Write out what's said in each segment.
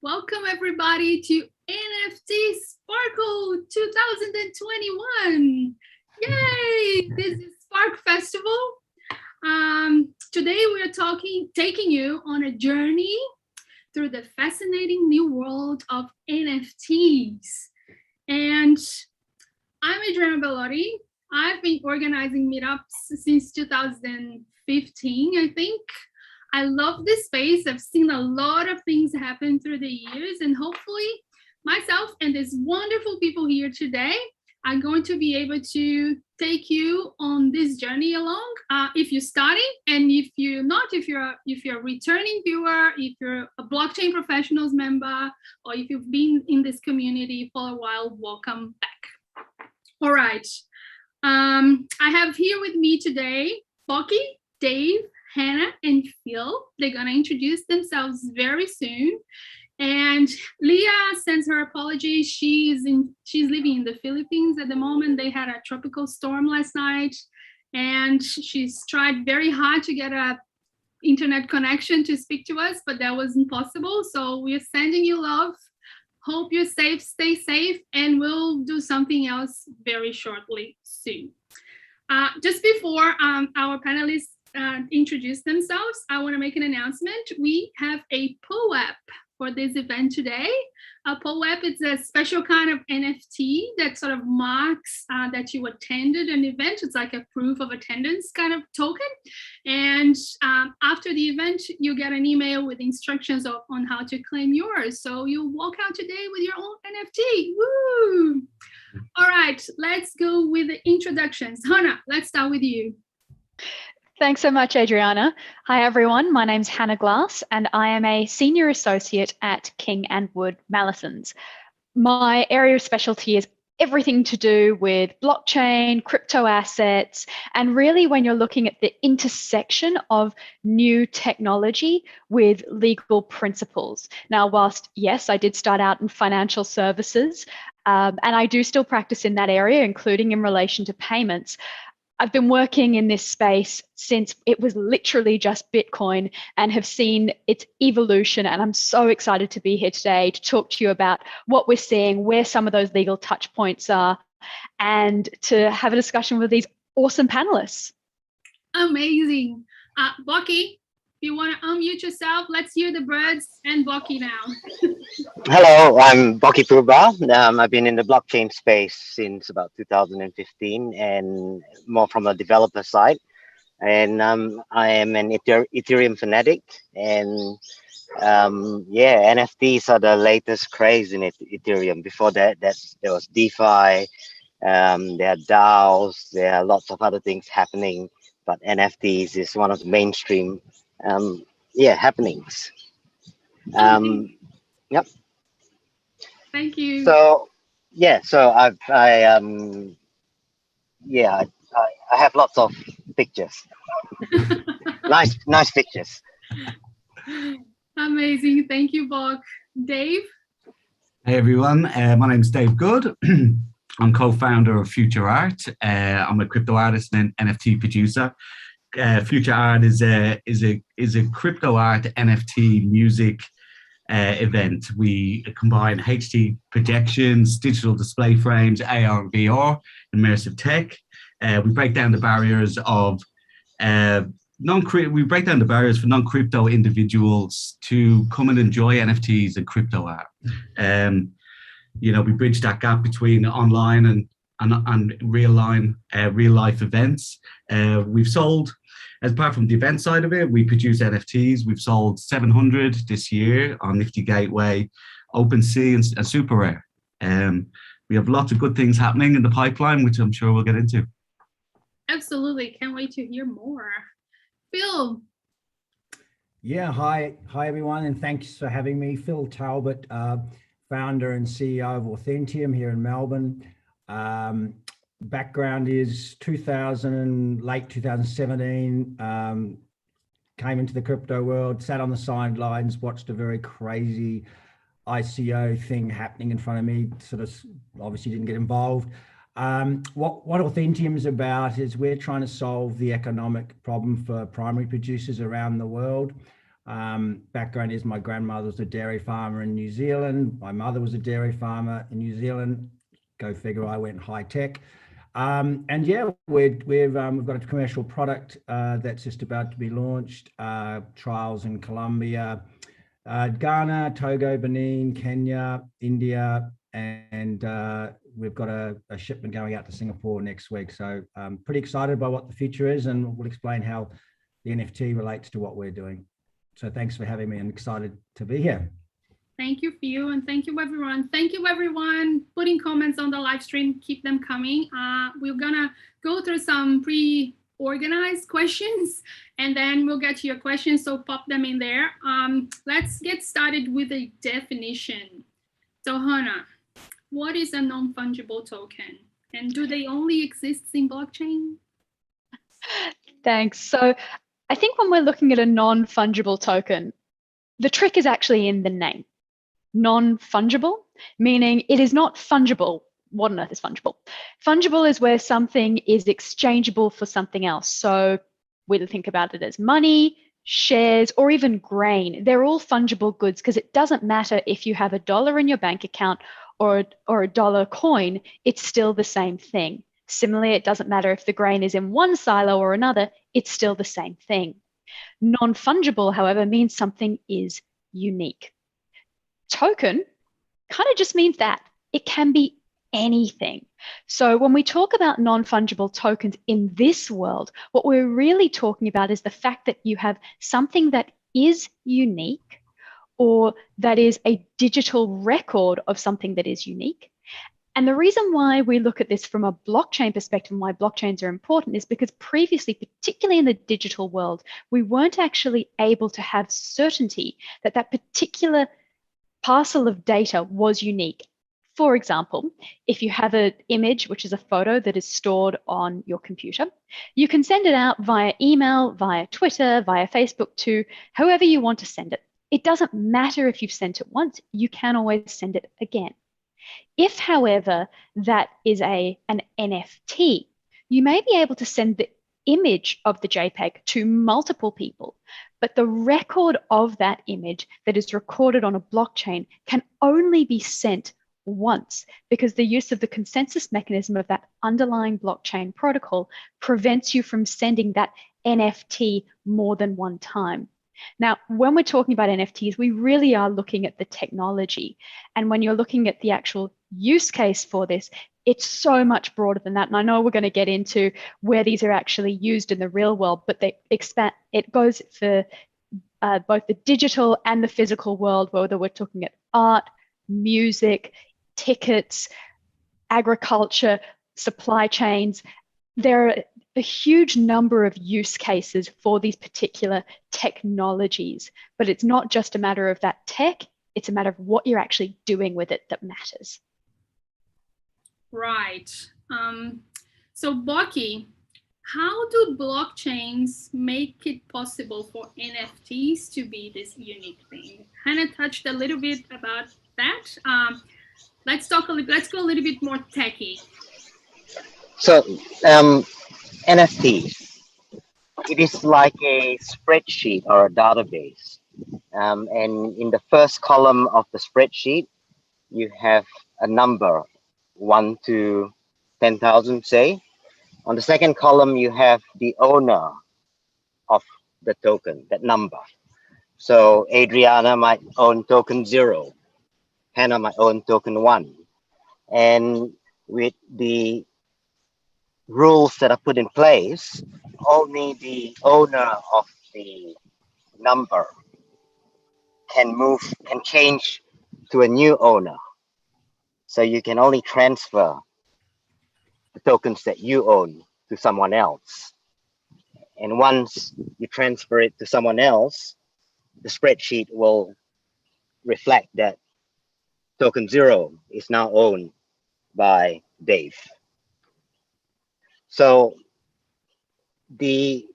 Welcome everybody to NFT Sparkle 2021. Yay! This is Spark Festival. Today we are taking you on a journey through the fascinating new world of NFTs. And I'm Adriana Belotti. I've been organizing meetups since 2015, I think. I love this space. I've seen a lot of things happen through the years, and hopefully myself and these wonderful people here today are going to be able to take you on this journey along. If you're starting, and if you're not, if you're a returning viewer, if you're a blockchain professionals member, or if you've been in this community for a while, welcome back. All right. I have here with me today Bokky, Dave, Hannah, and Phil. They're gonna introduce themselves very soon. And Leah sends her apologies. She's living in the Philippines at the moment. They had a tropical storm last night, and she's tried very hard to get a internet connection to speak to us, but that wasn't possible. So we're sending you love. Hope you're safe, stay safe, and we'll do something else very shortly soon. Just before our panelists introduce themselves, I want to make an announcement. We have a Poobah for this event today. A Poobah is a special kind of NFT that sort of marks that you attended an event. It's like a proof of attendance kind of token. And after the event, you get an email with instructions on how to claim yours. So you walk out today with your own NFT. Woo! All right, let's go with the introductions. Hannah, let's start with you. Thanks so much, Adriana. Hi, everyone. My name's Hannah Glass, and I am a senior associate at King & Wood Mallesons. My area of specialty is everything to do with blockchain, crypto assets, and really when you're looking at the intersection of new technology with legal principles. Now, whilst, yes, I did start out in financial services, and I do still practice in that area, including in relation to payments, I've been working in this space since it was literally just Bitcoin and have seen its evolution. And I'm so excited to be here today to talk to you about what we're seeing, where some of those legal touch points are, and to have a discussion with these awesome panelists. Amazing. Bokky, if you want to unmute yourself, let's hear the birds and Bokky now. Hello, I'm Bokky Poobah. I've been in the blockchain space since about 2015 and more from a developer side. And I am an Ethereum fanatic. And yeah, NFTs are the latest craze in Ethereum. Before that, there was DeFi, there are DAOs, there are lots of other things happening. But NFTs is one of the mainstream happenings. Yep. Thank you. So yeah, so I have lots of pictures. nice pictures. Amazing. Thank you, Bok. Dave? Hey everyone, my name is Dave Goode. I'm co-founder of FutureArt. I'm a crypto artist and NFT producer. FutureArt is a crypto art NFT music event. We combine HD projections, digital display frames, AR and VR, immersive tech. We break down the barriers of for non-crypto individuals to come and enjoy NFTs and crypto art. We bridge that gap between online and real life events. We've sold, apart from the event side of it, we produce NFTs. We've sold 700 this year on Nifty Gateway, OpenSea, and SuperRare. We have lots of good things happening in the pipeline, which I'm sure we'll get into. Absolutely. Can't wait to hear more. Phil. Yeah, hi everyone, and thanks for having me. Phil Talbot, founder and CEO of Authentium here in Melbourne. Background is late 2017, came into the crypto world, sat on the sidelines, watched a very crazy ICO thing happening in front of me, sort of obviously didn't get involved. What Authentium is about is we're trying to solve the economic problem for primary producers around the world. Background is my grandmother was a dairy farmer in New Zealand. My mother was a dairy farmer in New Zealand. Go figure, I went high tech. And yeah, we've got a commercial product that's just about to be launched. Trials in Colombia, Ghana, Togo, Benin, Kenya, India, and we've got a shipment going out to Singapore next week. So I'm pretty excited by what the future is, and we'll explain how the NFT relates to what we're doing. So thanks for having me. I'm excited to be here. Thank you, Phil, and thank you, everyone. Thank you, everyone, putting comments on the live stream. Keep them coming. We're gonna go through some pre-organized questions, and then we'll get to your questions, so pop them in there. Let's get started with a definition. So, Hannah, what is a non-fungible token? And do they only exist in blockchain? Thanks. So I think when we're looking at a non-fungible token, the trick is actually in the name. Non-fungible, meaning it is not fungible. What on earth is fungible? Fungible is where something is exchangeable for something else. So we think about it as money, shares, or even grain. They're all fungible goods because it doesn't matter if you have $1 in your bank account or a dollar coin, it's still the same thing. Similarly, it doesn't matter if the grain is in one silo or another, it's still the same thing. Non-fungible, however, means something is unique. Token kind of just means that. It can be anything. So when we talk about non-fungible tokens in this world, what we're really talking about is the fact that you have something that is unique, or that is a digital record of something that is unique. And the reason why we look at this from a blockchain perspective and why blockchains are important is because previously, particularly in the digital world, we weren't actually able to have certainty that that particular parcel of data was unique. For example, if you have an image, which is a photo that is stored on your computer, you can send it out via email, via Twitter, via Facebook to whoever you want to send it. It doesn't matter if you've sent it once, you can always send it again. If, however, that is an NFT, you may be able to send the image of the JPEG to multiple people, but the record of that image that is recorded on a blockchain can only be sent once, because the use of the consensus mechanism of that underlying blockchain protocol prevents you from sending that NFT more than one time. Now, when we're talking about NFTs, we really are looking at the technology. And when you're looking at the actual use case for this, it's so much broader than that. And I know we're going to get into where these are actually used in the real world, but they expand. It goes for both the digital and the physical world, whether we're talking at art, music, tickets, agriculture, supply chains. There are a huge number of use cases for these particular technologies, but it's not just a matter of that tech, it's a matter of what you're actually doing with it that matters. Right. So Bokky, how do blockchains make it possible for NFTs to be this unique thing? Hannah touched a little bit about that. Let's go a little bit more techy. So NFTs, it is like a spreadsheet or a database. And in the first column of the spreadsheet, you have a number, 1 to 10,000, say. On the second column, you have the owner of the token, that number. So Adriana might own token 0. Hannah might own token 1. And with the rules that are put in place, only the owner of the number can change to a new owner. So you can only transfer the tokens that you own to someone else. And once you transfer it to someone else, the spreadsheet will reflect that token 0 is now owned by Dave. So the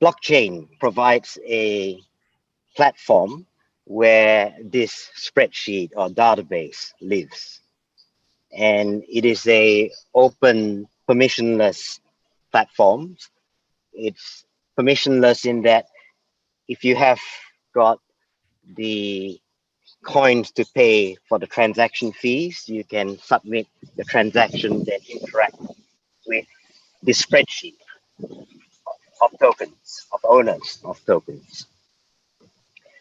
blockchain provides a platform where this spreadsheet or database lives. And it is a open, permissionless platform. It's permissionless in that if you have got the coins to pay for the transaction fees, you can submit the transactions and interact with the spreadsheet of tokens, of owners of tokens.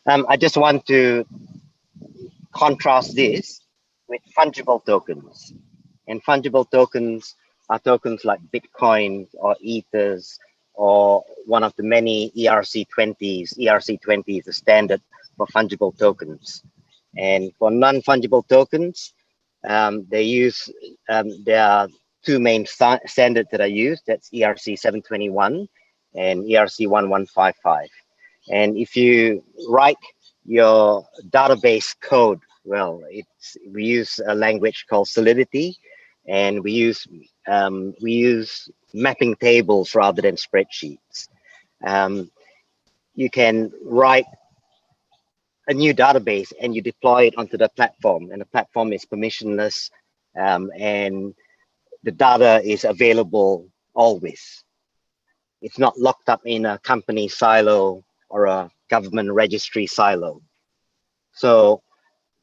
I just want to contrast this with fungible tokens. And fungible tokens are tokens like Bitcoin or Ethers or one of the many ERC20s. ERC20 is the standard for fungible tokens. And for non-fungible tokens, there are two main standards that are used. That's ERC 721 and ERC 1155. And if you write your database code, well, we use a language called Solidity, and we use mapping tables rather than spreadsheets. You can write a new database and you deploy it onto the platform, and the platform is permissionless, and the data is available always. It's not locked up in a company silo or a government registry silo. So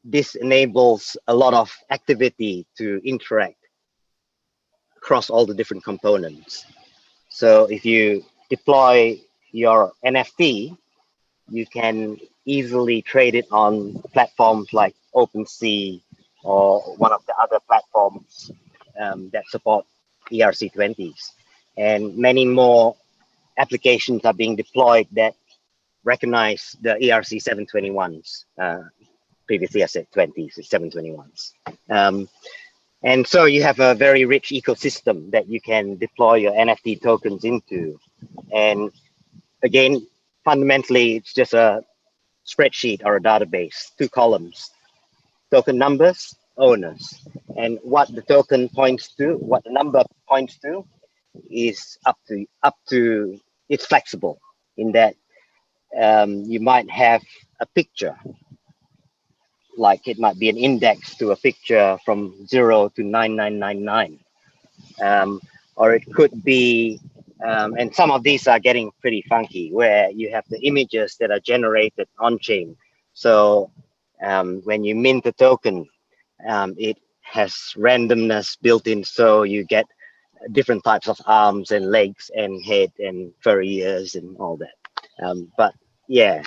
this enables a lot of activity to interact across all the different components. So if you deploy your NFT, you can easily trade it on platforms like OpenSea or one of the other platforms that support ERC20s. And many more applications are being deployed that recognize the ERC 721s. Previously I said 20s, it's 721s. And so you have a very rich ecosystem that you can deploy your NFT tokens into. And again, fundamentally, it's just a spreadsheet or a database, two columns, token numbers, owners. And what the token points to, what the number points to is up to, it's flexible in that you might have a picture, like it might be an index to a picture from 0 to 9999. Or it could be, and some of these are getting pretty funky, where you have the images that are generated on-chain. So when you mint the token, it has randomness built in, so you get different types of arms and legs and head and furry ears and all that. But yeah,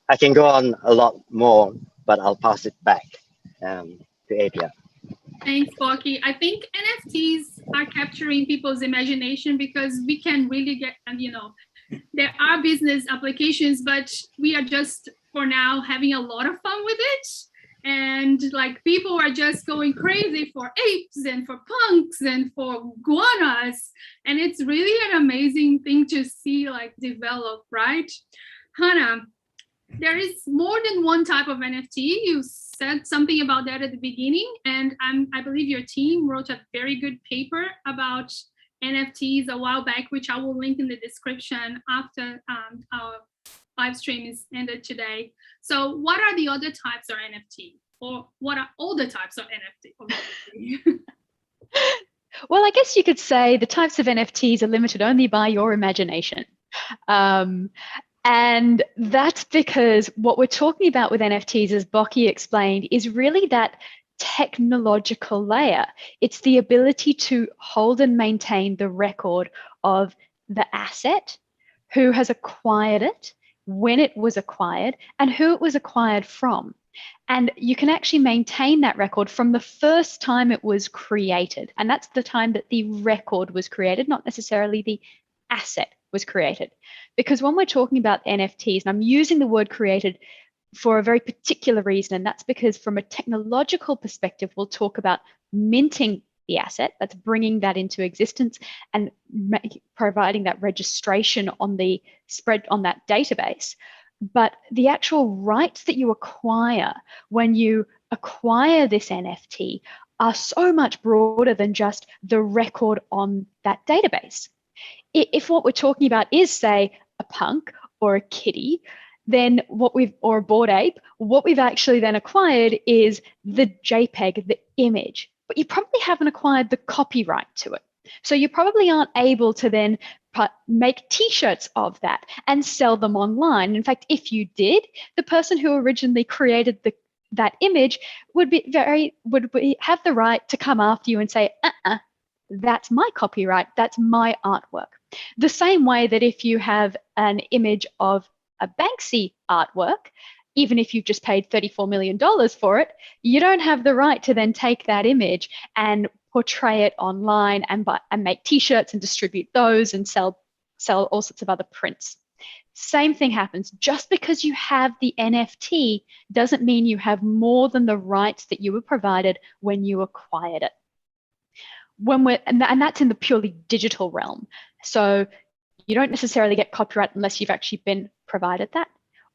I can go on a lot more, but I'll pass it back to Adriana. Thanks, Bokky. I think NFTs are capturing people's imagination because we can really get, there are business applications, but we are just for now having a lot of fun with it. And like people are just going crazy for apes and for punks and for iguanas. And it's really an amazing thing to see like develop, right? Hannah, there is more than one type of NFT. You said something about that at the beginning, and I believe your team wrote a very good paper about NFTs a while back, which I will link in the description after our live stream is ended today. So what are the other types of NFT, or what are all the types of NFT? Well, I guess you could say the types of NFTs are limited only by your imagination. And that's because what we're talking about with NFTs, as Bokky explained, is really that technological layer. It's the ability to hold and maintain the record of the asset, who has acquired it, when it was acquired, and who it was acquired from. And you can actually maintain that record from the first time it was created. And that's the time that the record was created, not necessarily the asset was created. Because when we're talking about NFTs, and I'm using the word created for a very particular reason, and that's because from a technological perspective, we'll talk about minting the asset, that's bringing that into existence and providing that registration on the spread on that database. But the actual rights that you acquire when you acquire this NFT are so much broader than just the record on that database. If what we're talking about is, say, a punk or a kitty, then or a Bored Ape, what we've actually then acquired is the JPEG, the image, but you probably haven't acquired the copyright to it. So you probably aren't able to then make t-shirts of that and sell them online. In fact, if you did, the person who originally created that image would have the right to come after you and say, that's my copyright, that's my artwork. The same way that if you have an image of a Banksy artwork, even if you've just paid $34 million for it, you don't have the right to then take that image and portray it online and make t-shirts and distribute those and sell all sorts of other prints. Same thing happens. Just because you have the NFT doesn't mean you have more than the rights that you were provided when you acquired it. And that's in the purely digital realm. So you don't necessarily get copyright unless you've actually been provided that.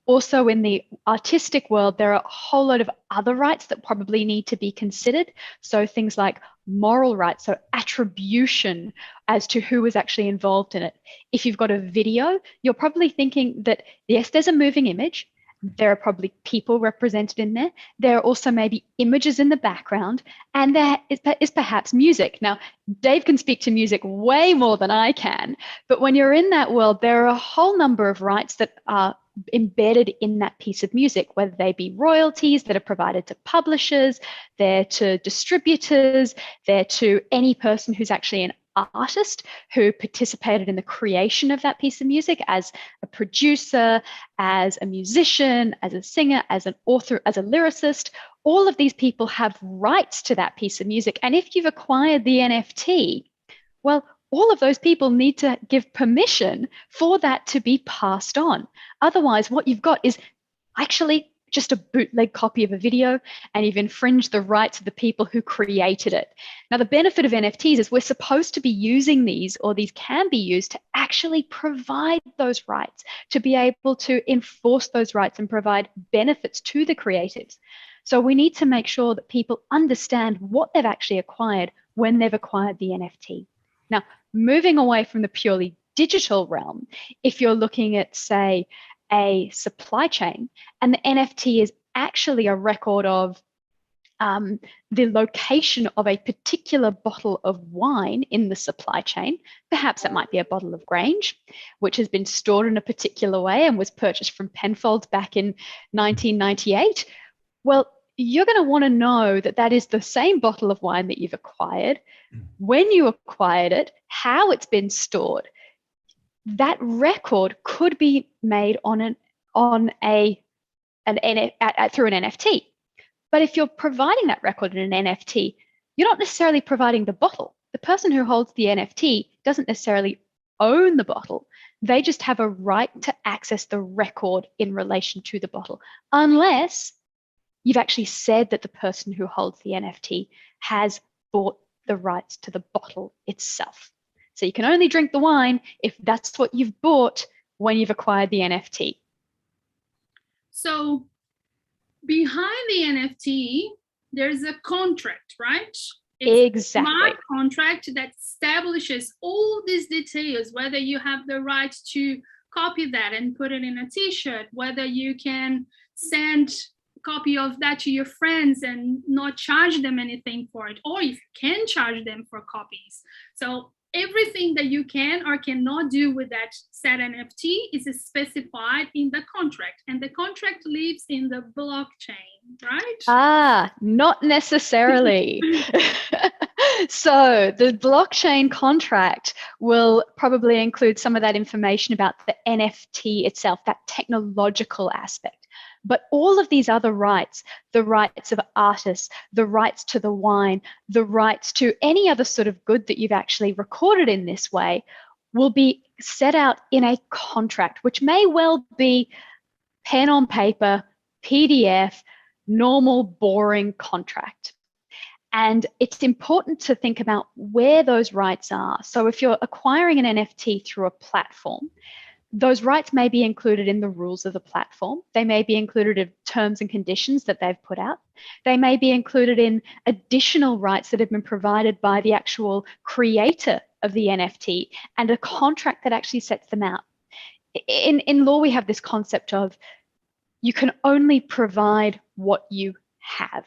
Also, in the artistic world, there are a whole lot of other rights that probably need to be considered. So things like moral rights, so attribution as to who was actually involved in it. If you've got a video, you're probably thinking that, yes, there's a moving image. There are probably people represented in there. There are also maybe images in the background, and there is perhaps music. Now, Dave can speak to music way more than I can, but when you're in that world, there are a whole number of rights that are embedded in that piece of music, whether they be royalties that are provided to publishers, they're to distributors, they're to any person who's actually an artist who participated in the creation of that piece of music as a producer, as a musician, as a singer, as an author, as a lyricist. All of these people have rights to that piece of music. And if you've acquired the NFT, well, all of those people need to give permission for that to be passed on. Otherwise, what you've got is actually just a bootleg copy of a video, and you've infringed the rights of the people who created it. Now, the benefit of NFTs is we're supposed to be using these, or these can be used to actually provide those rights, to be able to enforce those rights and provide benefits to the creatives. So we need to make sure that people understand what they've actually acquired when they've acquired the NFT. Now, moving away from the purely digital realm, if you're looking at, say, a supply chain, and the NFT is actually a record of the location of a particular bottle of wine in the supply chain. Perhaps it might be a bottle of Grange, which has been stored in a particular way and was purchased from Penfolds back in 1998. Well, you're going to want to know that that is the same bottle of wine that you've acquired, when you acquired it, how it's been stored. That record could be made through an NFT. But if you're providing that record in an NFT, you're not necessarily providing the bottle. The person who holds the NFT doesn't necessarily own the bottle. They just have a right to access the record in relation to the bottle, unless you've actually said that the person who holds the NFT has bought the rights to the bottle itself. So you can only drink the wine if that's what you've bought when you've acquired the NFT. So behind the NFT, there's a contract, right? It's Exactly. a smart contract that establishes all these details, whether you have the right to copy that and put it in a t-shirt, whether you can send copy of that to your friends and not charge them anything for it, or if you can charge them for copies. So everything that you can or cannot do with that said NFT is specified in the contract, and the contract lives in the blockchain, right? Not necessarily. So the blockchain contract will probably include some of that information about the NFT itself, that technological aspect. But all of these other rights, the rights of artists, the rights to the wine, the rights to any other sort of good that you've actually recorded in this way, will be set out in a contract, which may well be pen on paper, PDF, normal, boring contract. And it's important to think about where those rights are. So if you're acquiring an NFT through a platform, those rights may be included in the rules of the platform. They may be included in terms and conditions that they've put out. They may be included in additional rights that have been provided by the actual creator of the NFT and a contract that actually sets them out. In law, we have this concept of you can only provide what you have.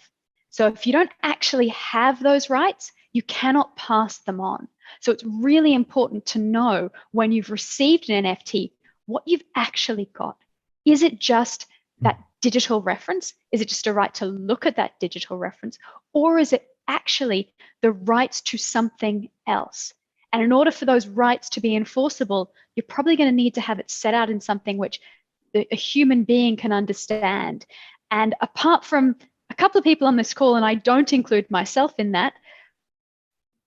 So if you don't actually have those rights, you cannot pass them on. So it's really important to know when you've received an NFT, what you've actually got. Is it just that digital reference? Is it just a right to look at that digital reference? Or is it actually the rights to something else? And in order for those rights to be enforceable, you're probably going to need to have it set out in something which a human being can understand. And apart from a couple of people on this call, and I don't include myself in that,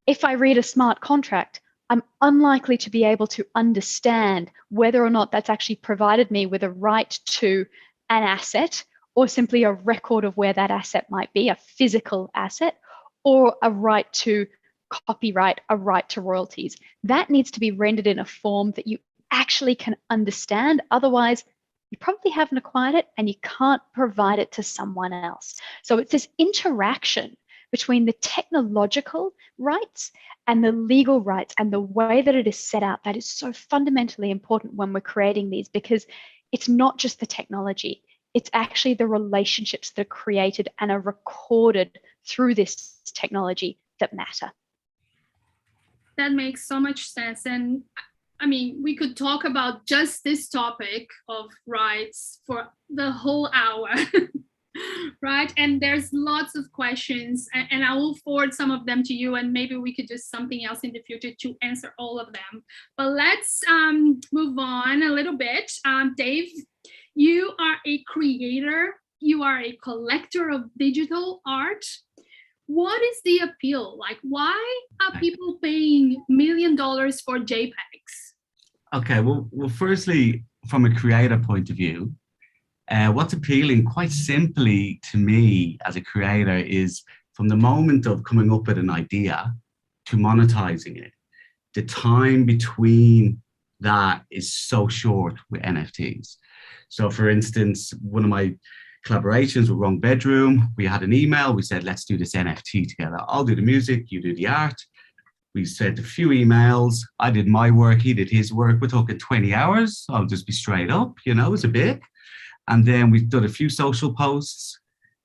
if I read a smart contract, I'm unlikely to be able to understand whether or not that's actually provided me with a right to an asset, or simply a record of where that asset might be, a physical asset, or a right to copyright, a right to royalties. That needs to be rendered in a form that you actually can understand. Otherwise, you probably haven't acquired it and you can't provide it to someone else. So it's this interaction between the technological rights and the legal rights and the way that it is set out that is so fundamentally important when we're creating these, because it's not just the technology, it's actually the relationships that are created and are recorded through this technology that matter. That makes so much sense. And I mean, we could talk about just this topic of rights for the whole hour. Right? And there's lots of questions, and I will forward some of them to you, and maybe we could do something else in the future to answer all of them. But let's move on a little bit. Dave, you are a creator, you are a collector of digital art. What is the appeal? Like, why are people paying $1 million for JPEGs? Okay, well, firstly, from a creator point of view, what's appealing quite simply to me as a creator is from the moment of coming up with an idea to monetizing it, the time between that is so short with NFTs. So for instance, one of my collaborations with Wrong Bedroom, we had an email, we said, let's do this NFT together. I'll do the music, you do the art. We sent a few emails, I did my work, he did his work. We're talking 20 hours, I'll just be straight up, you know, it's a bit. And then we did a few social posts.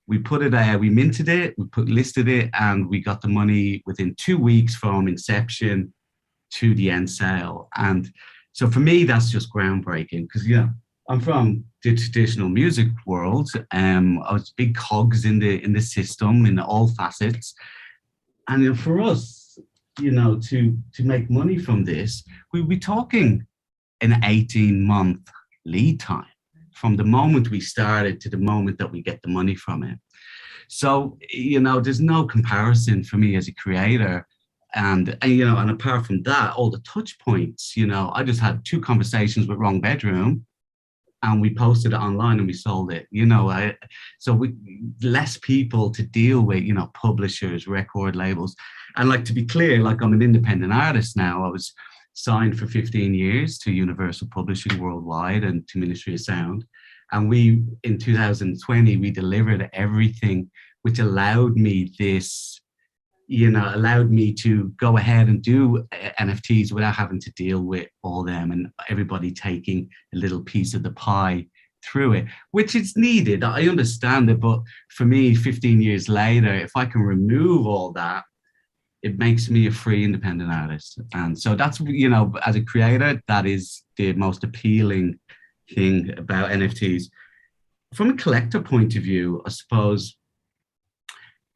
We put it out, we minted it, we listed it, and we got the money within 2 weeks from inception to the end sale. And so for me, that's just groundbreaking because, you know, I'm from the traditional music world. I was big cogs in the system in all facets. And you know, for us, you know, to make money from this, we'll be talking an 18-month lead time from the moment we started to the moment that we get the money from it. So, you know, there's no comparison for me as a creator. And you know, and apart from that, all the touch points, you know, I just had 2 conversations with Wrong Bedroom and we posted it online and we sold it, you know. So we less people to deal with, you know, publishers, record labels. And like, to be clear, like I'm an independent artist now. I was signed for 15 years to Universal Publishing Worldwide and to Ministry of Sound. And we, in 2020, we delivered everything which allowed me this, you know, allowed me to go ahead and do NFTs without having to deal with all them and everybody taking a little piece of the pie through it, which is needed. I understand it, but for me, 15 years later, if I can remove all that, it makes me a free independent artist. And so that's, you know, as a creator, that is the most appealing thing about NFTs. From a collector point of view, I suppose,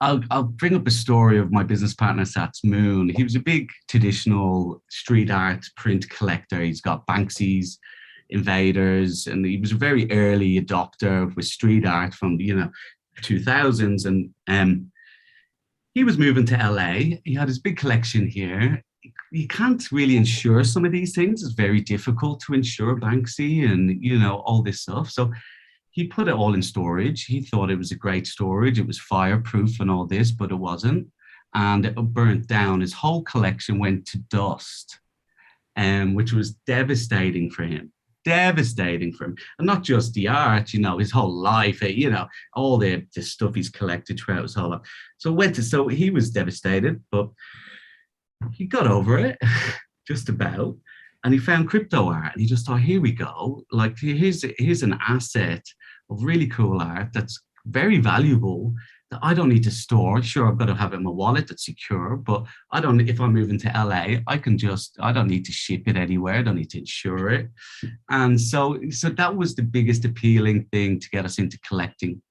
I'll bring up a story of my business partner, Sats Moon. He was a big traditional street art print collector. He's got Banksy's, Invaders, and he was a very early adopter with street art from, you know, 2000s. And he was moving to LA. He had his big collection here. You can't really insure some of these things. It's very difficult to insure Banksy and, you know, all this stuff. So he put it all in storage. He thought it was a great storage. It was fireproof and all this, but it wasn't. And it burnt down. His whole collection went to dust, which was devastating for him. Devastating for him. And not just the art, you know, his whole life, you know, all the stuff he's collected throughout his whole life. So he was devastated, but he got over it, just about. And he found crypto art and he just thought, here we go. Like, here's an asset of really cool art that's very valuable that that I don't need to store. Sure, I've got to have it in my wallet that's secure, but I don't, if I move into LA, I don't need to ship it anywhere. I don't need to insure it. And so that was the biggest appealing thing to get us into collecting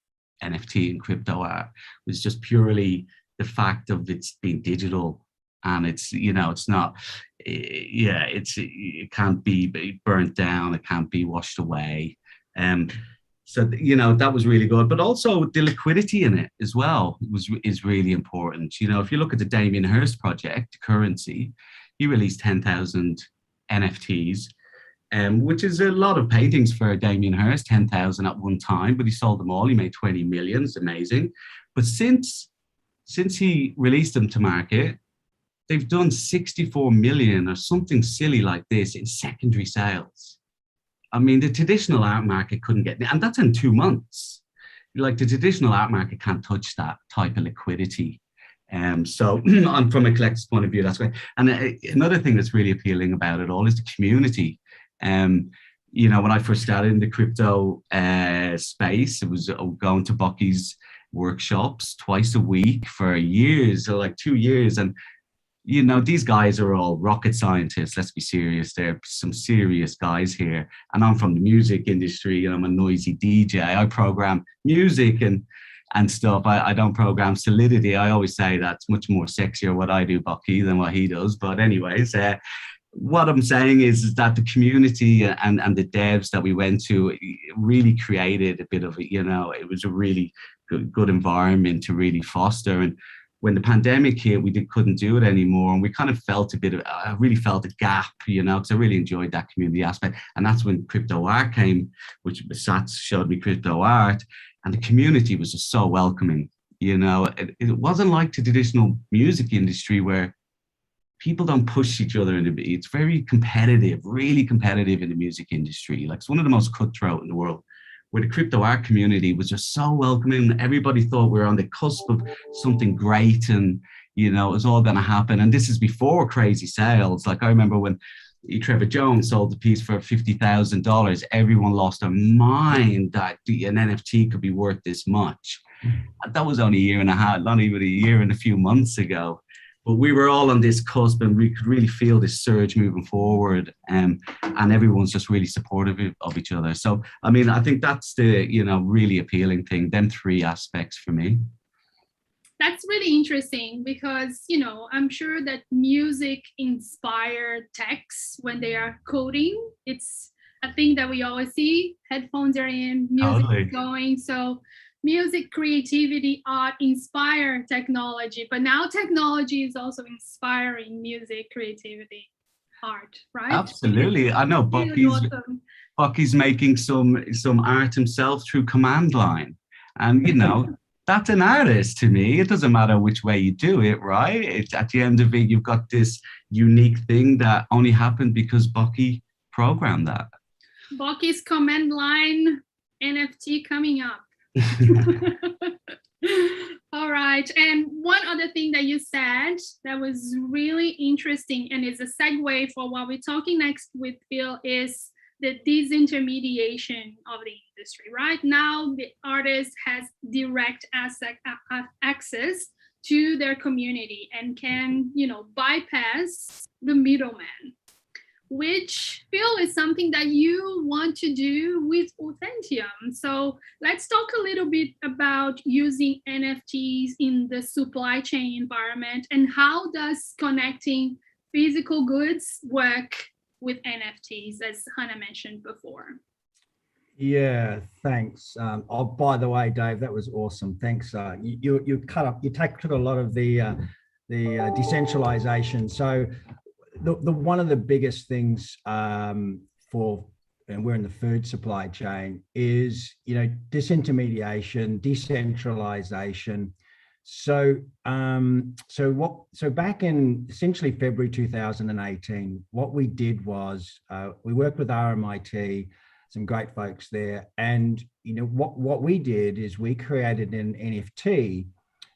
NFT and crypto art, was just purely the fact of it's being digital, and it's, you know, it's not, it can't be burnt down, it can't be washed away. So, you know, that was really good, but also the liquidity in it as well is really important. You know, if you look at the Damien Hirst project, Currency, he released 10,000 NFTs, which is a lot of paintings for Damien Hirst, 10,000 at one time, but he sold them all. He made 20 million, it's amazing. But since he released them to market, they've done 64 million or something silly like this in secondary sales. I mean, the traditional art market couldn't get, and that's in 2 months. Like, the traditional art market can't touch that type of liquidity. So from a collector's point of view, that's great. And another thing that's really appealing about it all is the community. You know, when I first started in the crypto space, it was going to Bokky's workshops twice a week for years, or like 2 years. And, you know, these guys are all rocket scientists. Let's be serious. They're some serious guys here. And I'm from the music industry, and I'm a noisy DJ. I program music and stuff. I don't program Solidity. I always say that's much more sexier what I do, Bokky, than what he does. But anyways, what I'm saying is that the community and the devs that we went to really created a bit of a, you know, it was a really good environment to really foster. And when the pandemic hit, we couldn't do it anymore. And we kind of felt I really felt a gap, you know, because I really enjoyed that community aspect. And that's when crypto art came, which Sats showed me crypto art. And the community was just so welcoming. You know, it wasn't like the traditional music industry where people don't push each other. It's very competitive, really competitive in the music industry. Like, it's one of the most cutthroat in the world, where the crypto art community was just so welcoming. Everybody thought we were on the cusp of something great, and, you know, it was all going to happen. And this is before crazy sales. Like, I remember when Trevor Jones sold the piece for $50,000, everyone lost their mind that an NFT could be worth this much. That was only a year and a half, not even a year and a few months ago. But we were all on this cusp, and we could really feel this surge moving forward, and everyone's just really supportive of each other. So, I mean, I think that's the, you know, really appealing thing, them three aspects for me. That's really interesting, because, you know, I'm sure that music inspired texts when they are coding. It's a thing that we always see. Headphones are in, music is going. So music, creativity, art inspire technology, but now technology is also inspiring music, creativity, art, right? Absolutely. I know Bokky's making some art himself through command line, and, you know, that's an artist to me. It doesn't matter which way you do it, right? It's, at the end of it, you've got this unique thing that only happened because Bokky programmed that. Bokky's command line NFT coming up. All right. And one other thing that you said that was really interesting, and is a segue for what we're talking next with Phil, is the disintermediation of the industry. Right now, the artist has direct access to their community and can, you know, bypass the middleman, which, Phil, is something that you want to do with Authentium. So let's talk a little bit about using NFTs in the supply chain environment, and how does connecting physical goods work with NFTs, as Hannah mentioned before. Yeah, thanks. Oh, by the way, Dave, that was awesome. Thanks. You took a lot of the decentralization. So the one of the biggest things and we're in the food supply chain, is, you know, disintermediation, decentralization. So back in essentially February 2018, what we did was we worked with RMIT, some great folks there, and, you know, what we did is we created an NFT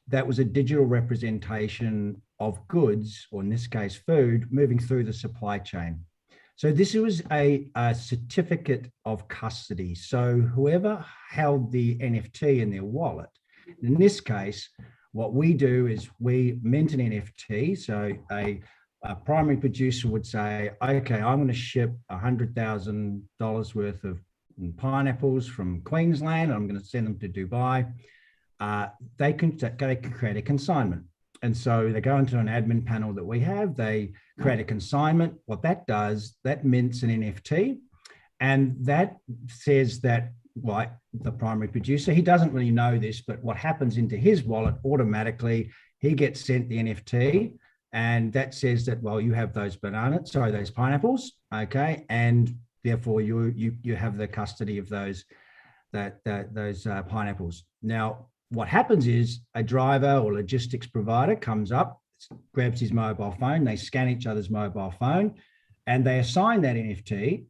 that was a digital representation of goods, or in this case food, moving through the supply chain. So this was a certificate of custody. So whoever held the NFT in their wallet In this case, what we do is we mint an NFT. So a primary producer would say, okay, I'm going to ship $100,000 worth of pineapples from Queensland. I'm going to send them to Dubai. They can create a consignment. And so they go into an admin panel that we have, they create a consignment. What that does, that mints an NFT, and that says that, like the primary producer, he doesn't really know this, but what happens into his wallet automatically, he gets sent the NFT, and that says that, well, you have those those pineapples, okay, and therefore you have the custody of those pineapples. Now, what happens is a driver or logistics provider comes up, grabs his mobile phone, they scan each other's mobile phone, and they assign that NFT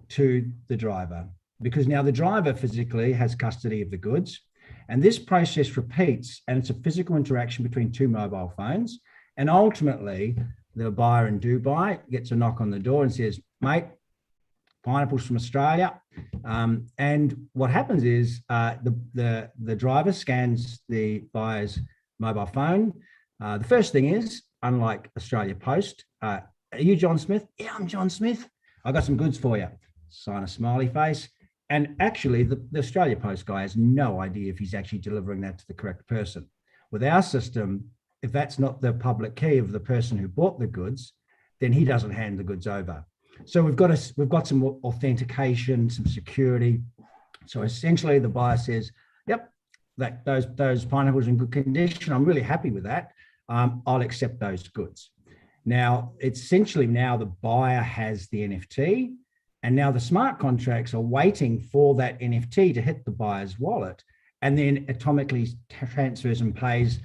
to the driver, because now the driver physically has custody of the goods. And this process repeats, and it's a physical interaction between two mobile phones. And ultimately, the buyer in Dubai gets a knock on the door and says, mate, pineapples from Australia. And what happens is the driver scans the buyer's mobile phone. The first thing is, unlike Australia Post, are you John Smith? Yeah, I'm John Smith. I got some goods for you. Sign a smiley face. And actually, the Australia Post guy has no idea if he's actually delivering that to the correct person. With our system, if that's not the public key of the person who bought the goods, then he doesn't hand the goods over. So we've got some authentication, some security. So essentially, the buyer says, "Yep, those pineapples are in good condition. I'm really happy with that. I'll accept those goods." Now, essentially, now the buyer has the NFT, and now the smart contracts are waiting for that NFT to hit the buyer's wallet, and then atomically transfers and pays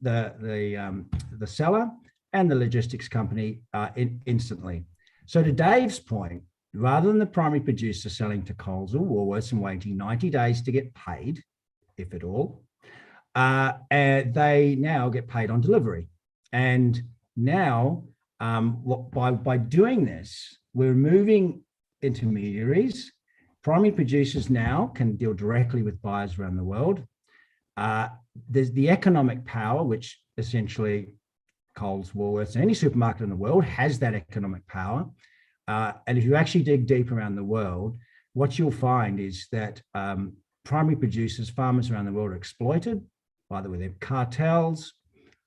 the seller and the logistics company instantly. So to Dave's point, rather than the primary producer selling to Coles or Woolworths and waiting 90 days to get paid, if at all, they now get paid on delivery. And now, by doing this, we're removing intermediaries. Primary producers now can deal directly with buyers around the world. There's the economic power, which essentially Coles, Woolworths, and any supermarket in the world has that economic power. And if you actually dig deep around the world, what you'll find is that primary producers, farmers around the world are exploited. By the way, they're cartels.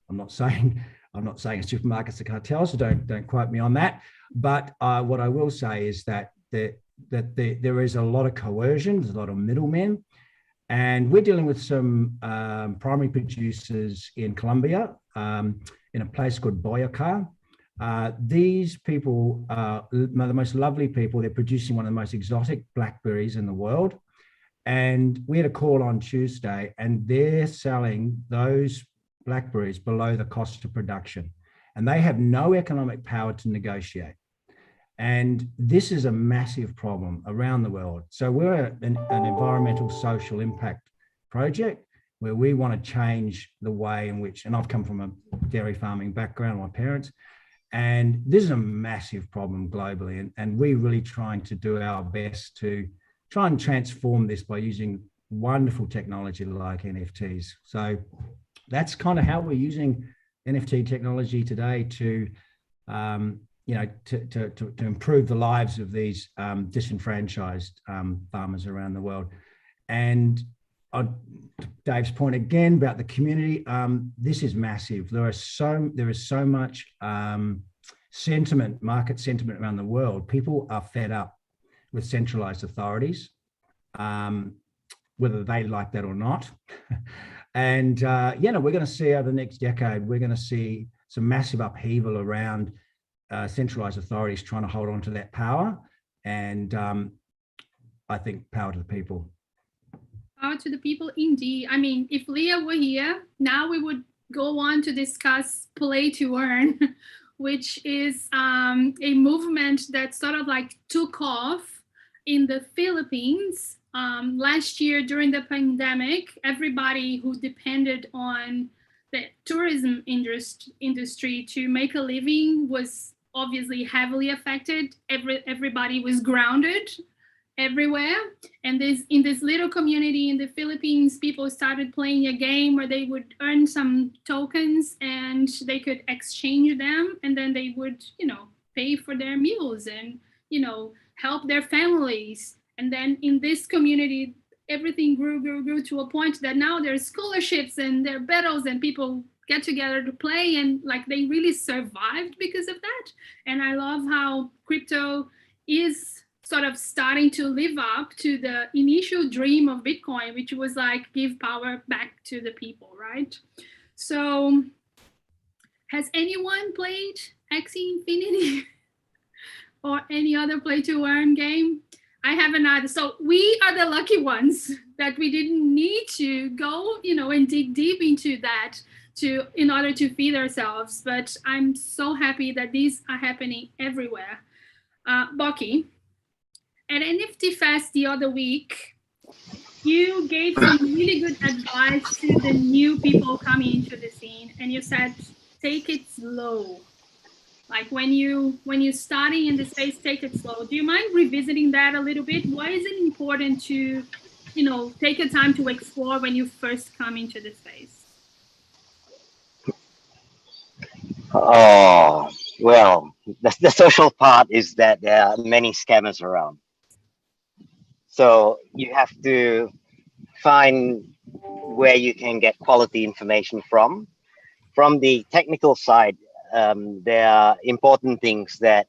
I'm not saying supermarkets are cartels, so don't quote me on that. But what I will say is that there is a lot of coercion, there's a lot of middlemen. And we're dealing with some primary producers in Colombia, in a place called Boyacá. These people are the most lovely people. They're producing one of the most exotic blackberries in the world. And we had a call on Tuesday, and they're selling those blackberries below the cost of production. And they have no economic power to negotiate. And this is a massive problem around the world. So we're an environmental social impact project where we want to change the way in which, and I've come from a dairy farming background, my parents, and this is a massive problem globally. And we're really trying to do our best to try and transform this by using wonderful technology like NFTs. So that's kind of how we're using NFT technology today to improve the lives of these disenfranchised farmers around the world. And Dave's point again about the community, this is massive. There is so much market sentiment around the world. People are fed up with centralized authorities, whether they like that or not. And we're going to see over the next decade, we're going to see some massive upheaval around centralized authorities trying to hold on to that power. And I think power to the people. Power to the people, indeed. I mean, if Leah were here, now we would go on to discuss Play to Earn, which is a movement that sort of like took off in the Philippines. Last year during the pandemic, everybody who depended on the tourism industry to make a living was obviously heavily affected. Everybody was grounded. everywhere. And in this little community in the Philippines, people started playing a game where they would earn some tokens and they could exchange them, and then they would, pay for their meals and, help their families. And then in this community, everything grew to a point that now there's scholarships and there are battles and people get together to play, and like they really survived because of that. And I love how crypto is sort of starting to live up to the initial dream of Bitcoin, which was like give power back to the people, right? So has anyone played Axie Infinity or any other play to earn game? I haven't either. So we are the lucky ones that we didn't need to go, and dig deep into that in order to feed ourselves. But I'm so happy that these are happening everywhere. Bokky, at NFT Fest the other week, you gave some really good advice to the new people coming into the scene, and you said, take it slow. Like when you're starting in the space, take it slow. Do you mind revisiting that a little bit? Why is it important to, take your time to explore when you first come into the space? Oh, well, the social part is that there are many scammers around. So you have to find where you can get quality information from. From the technical side, there are important things that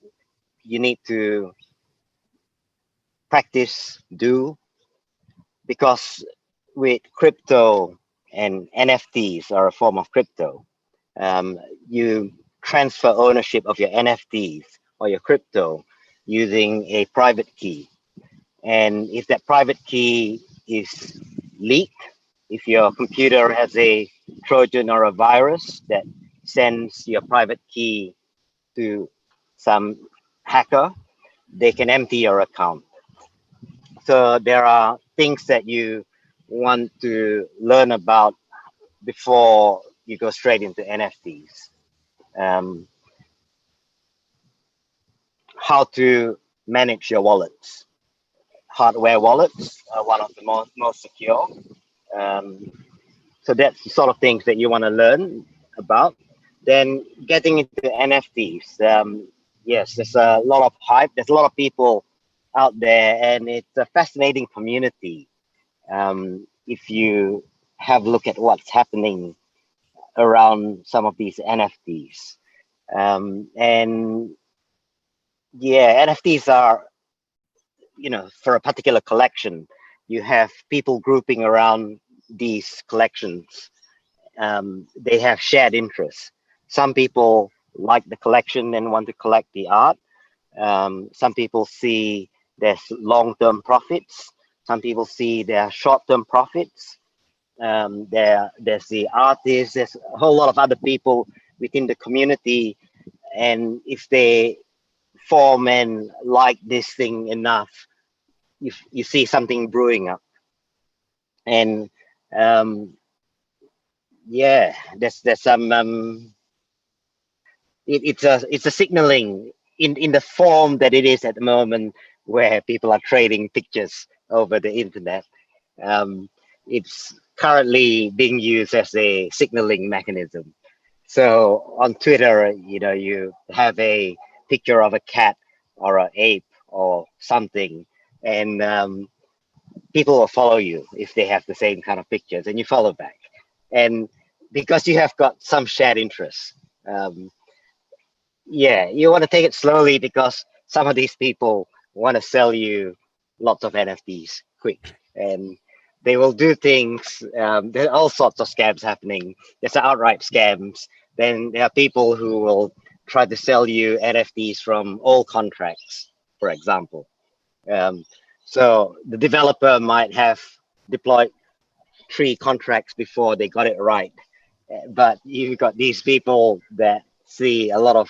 you need to practice, do, because with crypto and NFTs are a form of crypto, you transfer ownership of your NFTs or your crypto using a private key. And if that private key is leaked, if your computer has a Trojan or a virus that sends your private key to some hacker, they can empty your account. So there are things that you want to learn about before you go straight into NFTs. How to manage your wallets. Hardware wallets are one of the most secure. So that's the sort of things that you want to learn about. Then getting into NFTs. Yes, there's a lot of hype. There's a lot of people out there, and it's a fascinating community. If you have a look at what's happening around some of these NFTs. And yeah, NFTs are, for a particular collection, you have people grouping around these collections. They have shared interests. Some people like the collection and want to collect the art. Some people see there's long-term profits. Some people see there are short-term profits. There's the artists. There's a whole lot of other people within the community, and if they form and like this thing enough, you see something brewing up. And yeah, there's some it's a signaling in the form that it is at the moment, where people are trading pictures over the internet. It's currently being used as a signaling mechanism. So on Twitter, you have a picture of a cat or an ape or something, and people will follow you if they have the same kind of pictures, and you follow back. And because you have got some shared interests, yeah, you want to take it slowly, because some of these people want to sell you lots of NFTs quick, and they will do things. There are all sorts of scams happening. There's outright scams. Then there are people who will try to sell you NFTs from old contracts, for example. So the developer might have deployed 3 contracts before they got it right. But you've got these people that see a lot of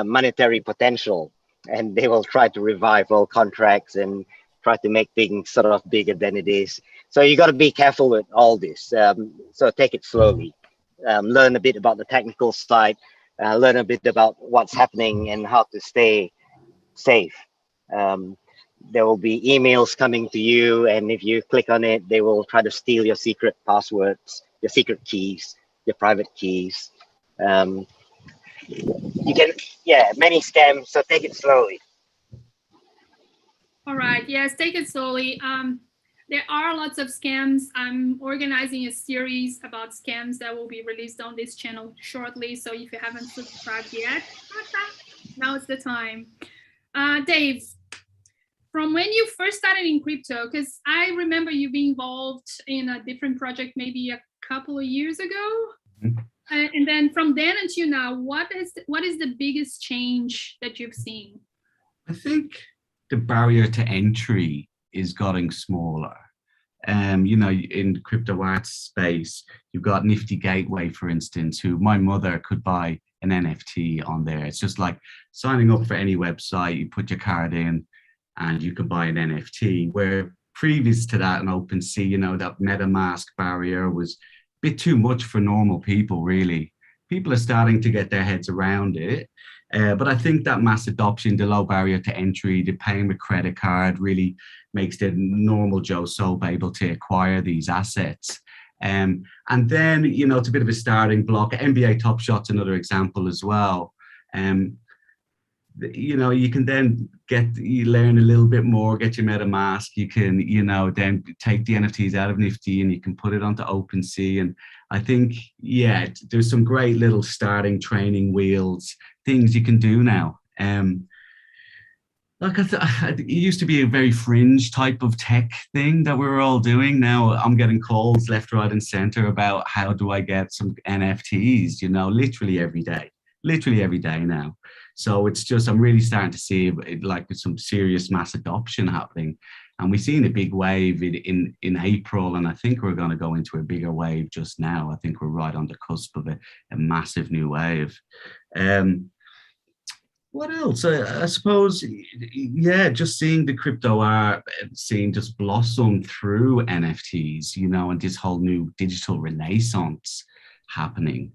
monetary potential, and they will try to revive old contracts and try to make things sort of bigger than it is. So you got to be careful with all this. So take it slowly. Learn a bit about the technical side, learn a bit about what's happening and how to stay safe. there will be emails coming to you, and if you click on it, they will try to steal your secret passwords, your secret keys, your private keys. You can, yeah, many scams, so take it slowly. All right, yes, take it slowly. There are lots of scams. I'm organizing a series about scams that will be released on this channel shortly. So if you haven't subscribed yet, now is the time. Dave, from when you first started in crypto, because I remember you being involved in a different project maybe a couple of years ago. Mhm. And then from then until now, what is the biggest change that you've seen? I think the barrier to entry is getting smaller. You know, in the crypto art space, you've got Nifty Gateway, for instance, who my mother could buy an NFT on there. It's just like signing up for any website, you put your card in and you can buy an NFT. Where previous to that in OpenSea, you know, that MetaMask barrier was a bit too much for normal people, really. People are starting to get their heads around it. But I think that mass adoption, the low barrier to entry, the paying with credit card really makes the normal Joe Soap able to acquire these assets. And then, you know, it's a bit of a starting block. NBA Top Shot's another example as well. You know, you can then you learn a little bit more, get your MetaMask. You can, you know, then take the NFTs out of Nifty and you can put it onto OpenSea. And I think, yeah, there's some great little starting training wheels, things you can do now. Like it used to be a very fringe type of tech thing that we were all doing. Now I'm getting calls left, right, and center about how do I get some NFTs, you know, literally every day now. So it's just, I'm really starting to see like some serious mass adoption happening. And we've seen a big wave in April, and I think we're going to go into a bigger wave just now. I think we're right on the cusp of a massive new wave. What else? I suppose, yeah, just seeing the crypto art scene just blossom through NFTs, you know, and this whole new digital renaissance happening.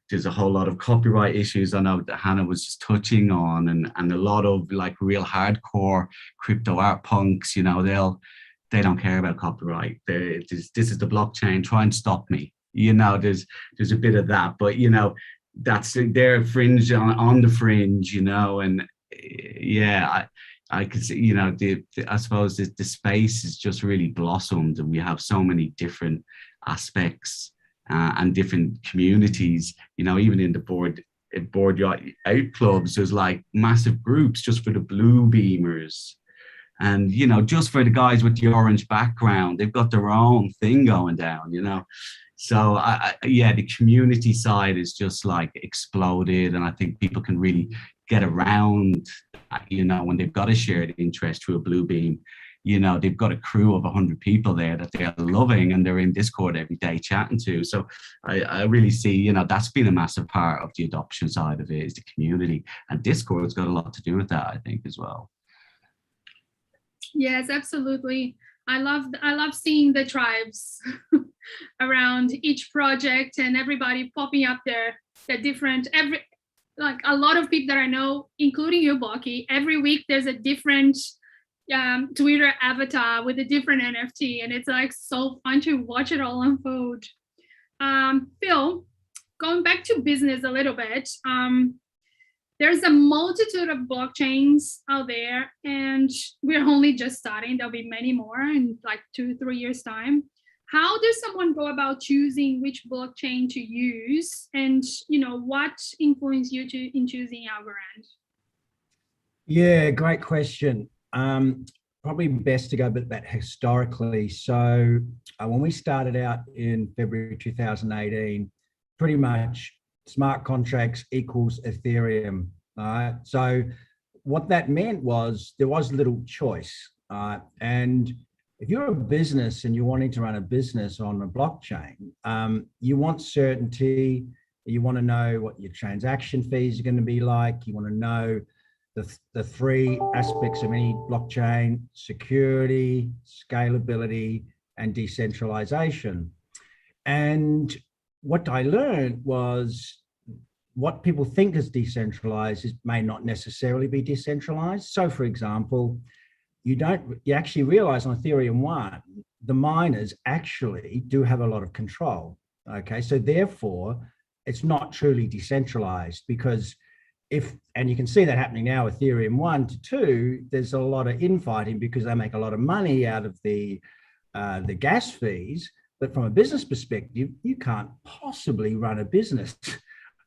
There's a whole lot of copyright issues I know that Hannah was just touching on, and a lot of like real hardcore crypto art punks, you know, they don't care about copyright. This is the blockchain, try and stop me. You know, there's a bit of that, but you know, that's their fringe on the fringe, you know, and yeah, I could see, you know, I suppose the space is just really blossomed, and we have so many different aspects and different communities, you know, even in the board yacht out clubs, there's like massive groups just for the blue beamers. And, you know, just for the guys with the orange background, they've got their own thing going down, you know. So yeah, the community side is just like exploded. And I think people can really get around, you know, when they've got a shared interest through a blue beam. You know, they've got a crew of 100 people there that they're loving, and they're in Discord every day chatting to. So I really see, you know, that's been a massive part of the adoption side of it, is the community. And Discord's got a lot to do with that, I think, as well. Yes, absolutely. I love seeing the tribes around each project and everybody popping up there. They're different. Like a lot of people that I know, including you, Bokky, every week there's a different Twitter avatar with a different NFT, and it's like so fun to watch it all unfold. Phil, going back to business a little bit, there's a multitude of blockchains out there, and we're only just starting. There'll be many more in like 2-3 years time. How does someone go about choosing which blockchain to use, and you know, what influenced you in choosing Algorand? Yeah, great question. Probably best to go a bit back historically. So when we started out in February 2018, pretty much smart contracts equals Ethereum. So what that meant was there was little choice. And if you're a business and you're wanting to run a business on a blockchain, you want certainty. You want to know what your transaction fees are going to be like. You want to know the three aspects of any blockchain: security, scalability, and decentralization. And what I learned was what people think is decentralized may not necessarily be decentralized. So for example, you actually realize on Ethereum 1, the miners actually do have a lot of control. Okay, so therefore it's not truly decentralized, because and you can see that happening now, Ethereum 1 to 2, there's a lot of infighting because they make a lot of money out of the gas fees. But from a business perspective, you can't possibly run a business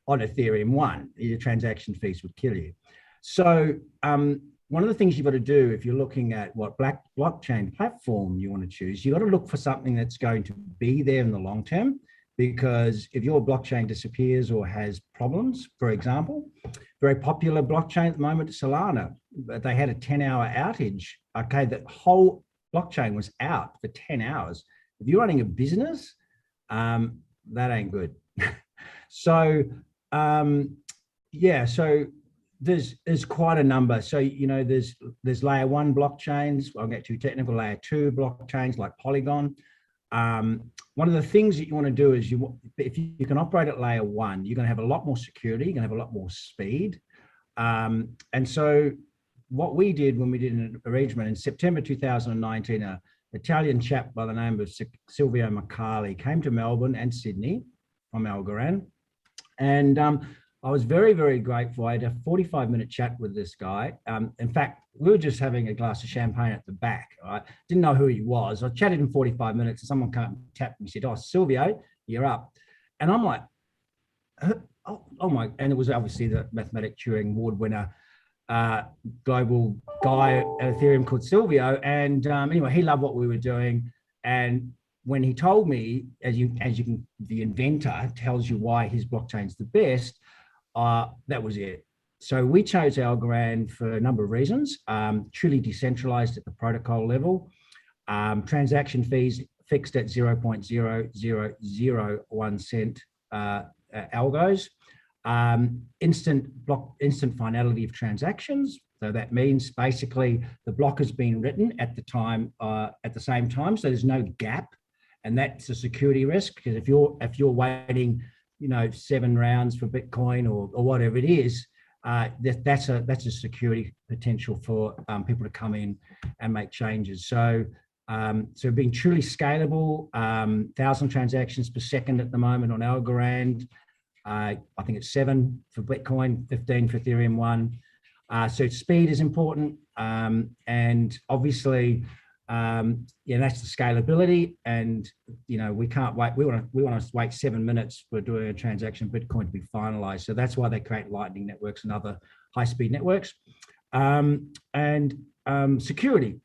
on Ethereum 1. Your transaction fees would kill you. So one of the things you've got to do if you're looking at what blockchain platform you want to choose, you've got to look for something that's going to be there in the long term. Because if your blockchain disappears or has problems, for example, very popular blockchain at the moment, Solana, they had a 10-hour outage. Okay, the whole blockchain was out for 10 hours. If you're running a business, that ain't good. So, yeah, so there's quite a number. So, you know, there's layer 1 blockchains. I won't get too technical. Layer 2 blockchains like Polygon. One of the things that you want to do is if you can operate at layer 1, you're going to have a lot more security, you're going to have a lot more speed. And so what we did when we did an arrangement in September 2019, an Italian chap by the name of Silvio Macali came to Melbourne and Sydney from Algorand. And I was very, very grateful. I had a 45-minute chat with this guy. In fact, we were just having a glass of champagne at the back. I didn't know who he was. I chatted in 45 minutes and someone came and tapped me and said, "Oh, Silvio, you're up." And I'm like, oh my, and it was obviously the mathematic Turing Award winner, global guy at Ethereum called Silvio. And anyway, he loved what we were doing. And when he told me, as you can, the inventor tells you why his blockchain's the best, that was it. So we chose Algorand for a number of reasons. Truly decentralized at the protocol level, transaction fees fixed at 0.0001 cent algos, instant finality of transactions. So that means basically the block has been written at the same time. So there's no gap, and that's a security risk, because if you're waiting, you know, 7 rounds for Bitcoin or whatever it is, that's a security potential for people to come in and make changes. So being truly scalable, 1,000 transactions per second at the moment on Algorand. I think it's 7 for Bitcoin, 15 for Ethereum 1. So speed is important, and obviously, that's the scalability. And you know, we can't wait. We want to wait 7 minutes for doing a transaction Bitcoin to be finalized. So that's why they create Lightning networks and other high-speed networks. Security.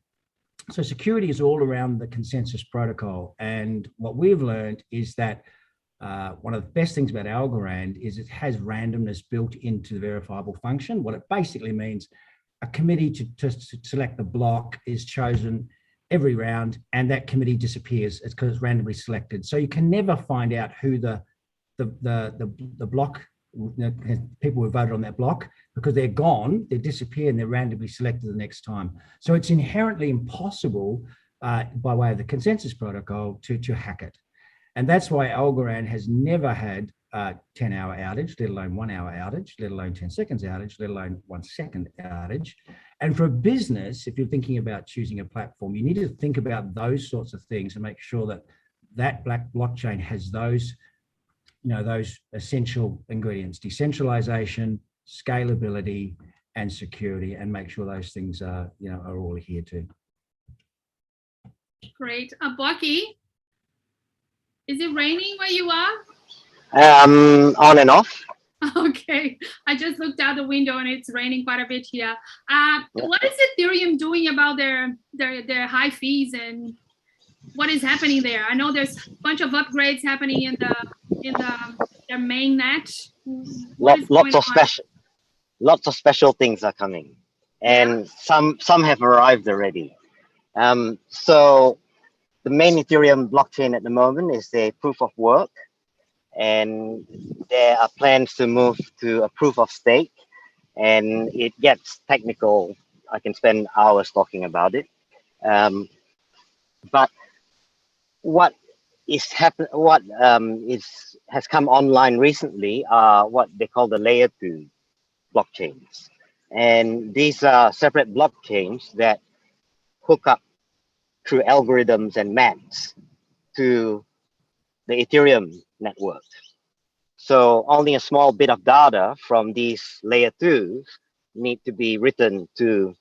So security is all around the consensus protocol. And what we've learned is that one of the best things about Algorand is it has randomness built into the verifiable function. What it basically means, a committee to select the block is chosen every round, and that committee disappears. It's because it's randomly selected. So you can never find out who the block, people who voted on that block, because they're gone, they disappear, and they're randomly selected the next time. So it's inherently impossible by way of the consensus protocol to hack it. And that's why Algorand has never had a 10-hour outage, let alone 1 hour outage, let alone 10 seconds outage, let alone 1 second outage. And for a business, if you're thinking about choosing a platform, you need to think about those sorts of things and make sure that that blockchain has those, those essential ingredients: decentralization, scalability, and security, and make sure those things are, are all adhered to. Great. Bokky, is it raining where you are? On and off. Okay, I just looked out the window and it's raining quite a bit here. What is Ethereum doing about their high fees, and what is happening there? I know there's a bunch of upgrades happening in their main net. Lots of special things are coming, and some have arrived already. So the main Ethereum blockchain at the moment is a proof of work, and there are plans to move to a proof of stake, and it gets technical. I can spend hours talking about it. But what what has come online recently are what they call the layer 2 blockchains. And these are separate blockchains that hook up through algorithms and maps to the Ethereum network. So only a small bit of data from these layer 2s need to be written to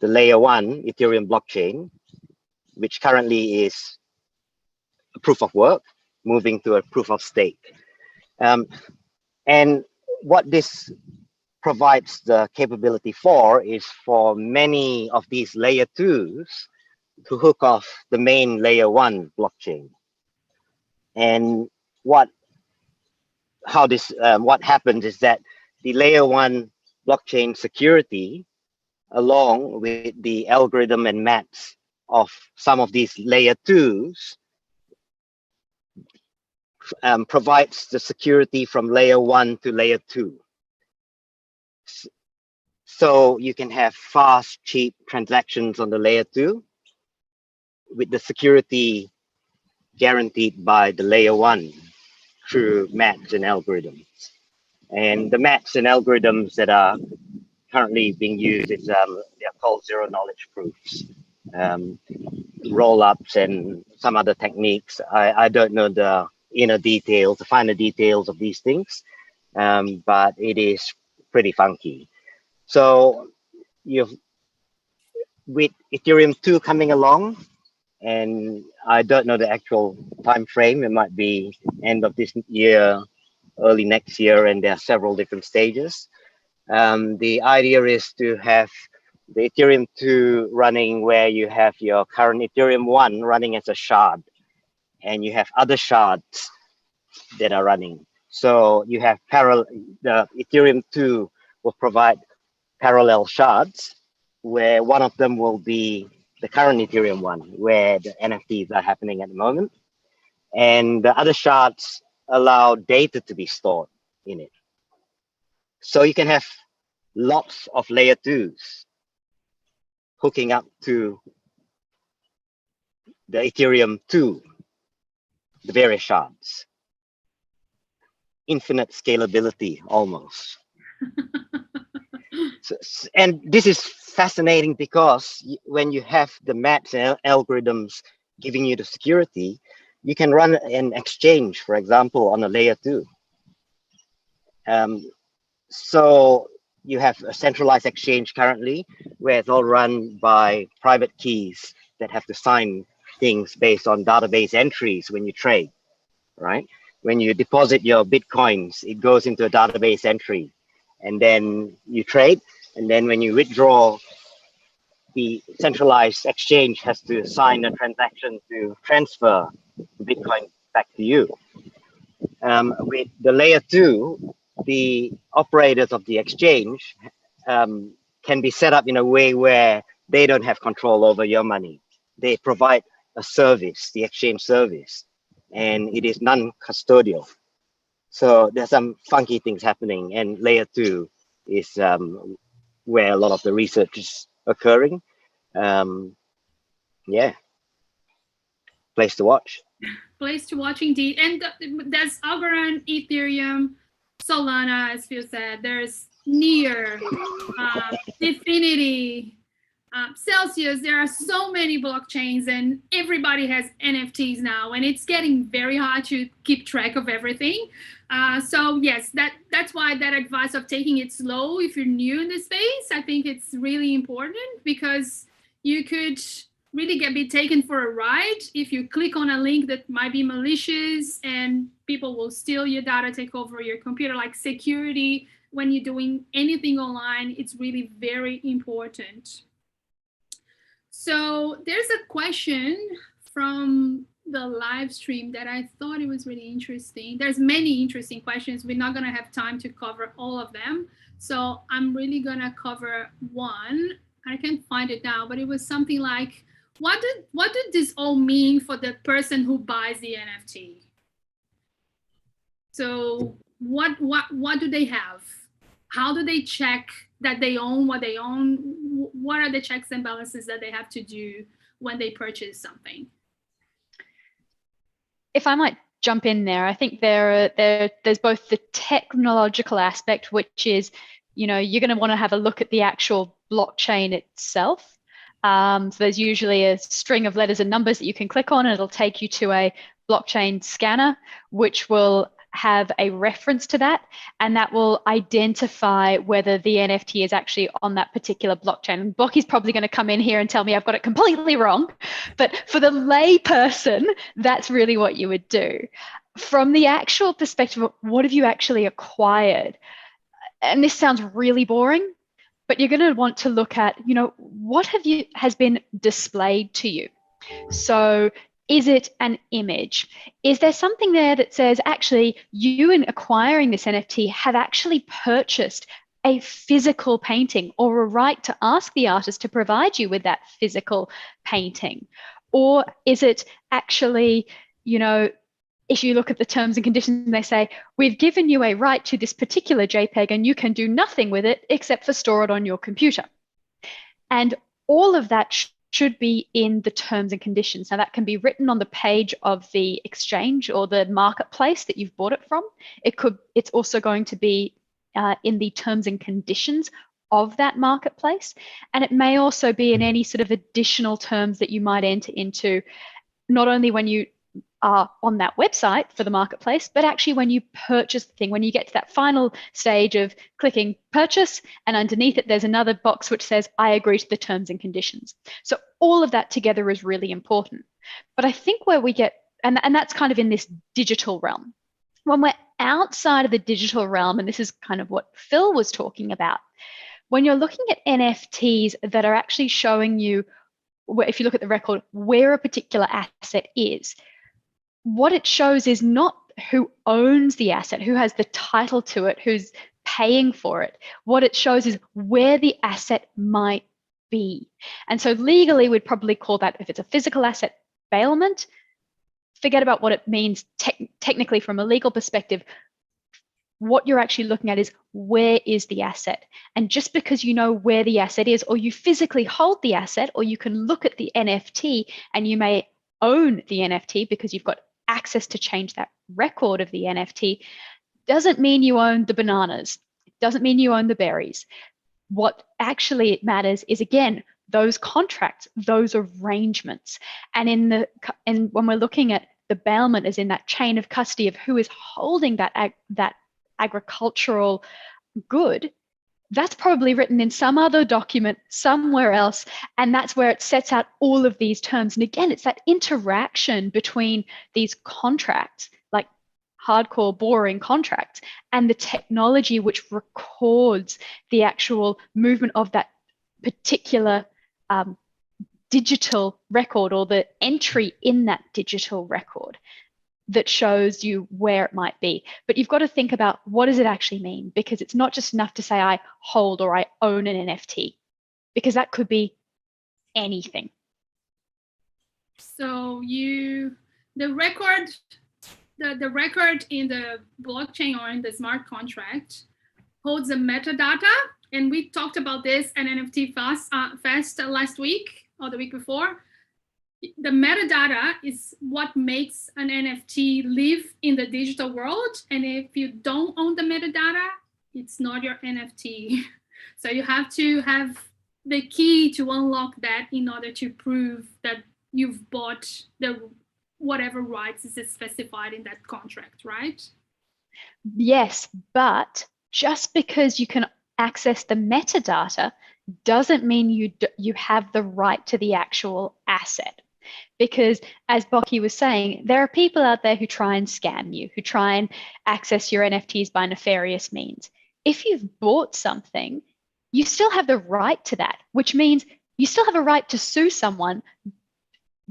the layer 1 Ethereum blockchain, which currently is a proof of work, moving to a proof of stake. And what this provides the capability for is for many of these layer 2s to hook off the main layer 1 blockchain. And what happens is that the layer 1 blockchain security, along with the algorithm and maps of some of these layer 2s, provides the security from layer 1 to layer 2. So you can have fast, cheap transactions on the layer 2 with the security guaranteed by the layer 1 through maps and algorithms. And the maps and algorithms that are currently being used is they're called zero knowledge proofs, roll-ups, and some other techniques. I don't know the inner details, the finer details of these things, but it is pretty funky. So with Ethereum 2 coming along, and I don't know the actual time frame, it might be end of this year, early next year, and there are several different stages. The idea is to have the Ethereum 2 running where you have your current Ethereum 1 running as a shard, and you have other shards that are running. So you have the Ethereum 2 will provide parallel shards, where one of them will be the current Ethereum 1, where the NFTs are happening at the moment. And the other shards allow data to be stored in it. So you can have lots of layer 2s hooking up to the Ethereum 2, the various shards. Infinite scalability, almost. And this is fascinating because when you have the maps and algorithms giving you the security, you can run an exchange, for example, on a layer 2. So you have a centralized exchange currently where it's all run by private keys that have to sign things based on database entries when you trade, right? When you deposit your Bitcoins, it goes into a database entry, and then you trade. And then when you withdraw, the centralized exchange has to sign a transaction to transfer the Bitcoin back to you. With the layer 2, the operators of the exchange can be set up in a way where they don't have control over your money. They provide a service, the exchange service, and it is non-custodial. So there's some funky things happening, and layer 2 is where a lot of the research is occurring. Yeah, place to watch. Place to watch indeed. And there's Algorand, Ethereum, Solana, as Phil said. There's Near, Infinity, Celsius. There are so many blockchains, and everybody has NFTs now, and it's getting very hard to keep track of everything. So yes, that's why that advice of taking it slow if you're new in the space, I think it's really important, because you could really be taken for a ride if you click on a link that might be malicious, and people will steal your data, take over your computer. Like security, when you're doing anything online, it's really very important. So there's a question from the live stream that I thought it was really interesting. There's many interesting questions. We're not gonna have time to cover all of them. So I'm really gonna cover one. I can't find it now, but it was something like, what did this all mean for the person who buys the NFT? So what do they have? How do they check that they own what they own? What are the checks and balances that they have to do when they purchase something? if I might jump in there, I think there's both the technological aspect, which is, you're going to want to have a look at the actual blockchain itself. So there's usually a string of letters and numbers that you can click on, and it'll take you to a blockchain scanner, which will have a reference to that, and that will identify whether the NFT is actually on that particular blockchain. And Bokky's probably going to come in here and tell me I've got it completely wrong, but for the lay person, that's really what you would do. From the actual perspective of what have you actually acquired, and this sounds really boring, but you're going to want to look at, what has been displayed to you. So is it an image? Is there something there that says, actually, you in acquiring this NFT have actually purchased a physical painting or a right to ask the artist to provide you with that physical painting? Or is it actually, if you look at the terms and conditions, they say, we've given you a right to this particular JPEG and you can do nothing with it except for store it on your computer. And all of that should be in the terms and conditions. Now that can be written on the page of the exchange or the marketplace that you've bought it from. It's also going to be in the terms and conditions of that marketplace. And it may also be in any sort of additional terms that you might enter into, not only when you are on that website for the marketplace, but actually when you purchase the thing, when you get to that final stage of clicking purchase, and underneath it, there's another box which says, I agree to the terms and conditions. So all of that together is really important. But I think where we get, and that's kind of in this digital realm. When we're outside of the digital realm, and this is kind of what Phil was talking about, when you're looking at NFTs that are actually showing you, if you look at the record, where a particular asset is, what it shows is not who owns the asset, who has the title to it, who's paying for it. What it shows is where the asset might be. And so legally, we'd probably call that, if it's a physical asset, bailment. Forget about what it means technically from a legal perspective. What you're actually looking at is, where is the asset? And just because you know where the asset is, or you physically hold the asset, or you can look at the NFT and you may own the NFT because you've got access to change that record of the NFT, doesn't mean you own the bananas. It doesn't mean you own the berries. What actually matters is, again, those contracts, those arrangements. And when we're looking at the bailment as in that chain of custody of who is holding that agricultural good, that's probably written in some other document somewhere else. And that's where it sets out all of these terms. And again, it's that interaction between these contracts, like hardcore, boring contracts, and the technology which records the actual movement of that particular digital record, or the entry in that digital record that shows you where it might be. But you've got to think about, what does it actually mean? Because it's not just enough to say I hold or I own an NFT, because that could be anything. So the record in the blockchain or in the smart contract holds the metadata, and we talked about this at NFT Fest last week or the week before. The metadata is what makes an NFT live in the digital world. And if you don't own the metadata, it's not your NFT. So you have to have the key to unlock that in order to prove that you've bought the whatever rights is specified in that contract, right? Yes, but just because you can access the metadata doesn't mean you have the right to the actual asset. Because as Bokky was saying, there are people out there who try and scam you, who try and access your NFTs by nefarious means. If you've bought something, you still have the right to that, which means you still have a right to sue someone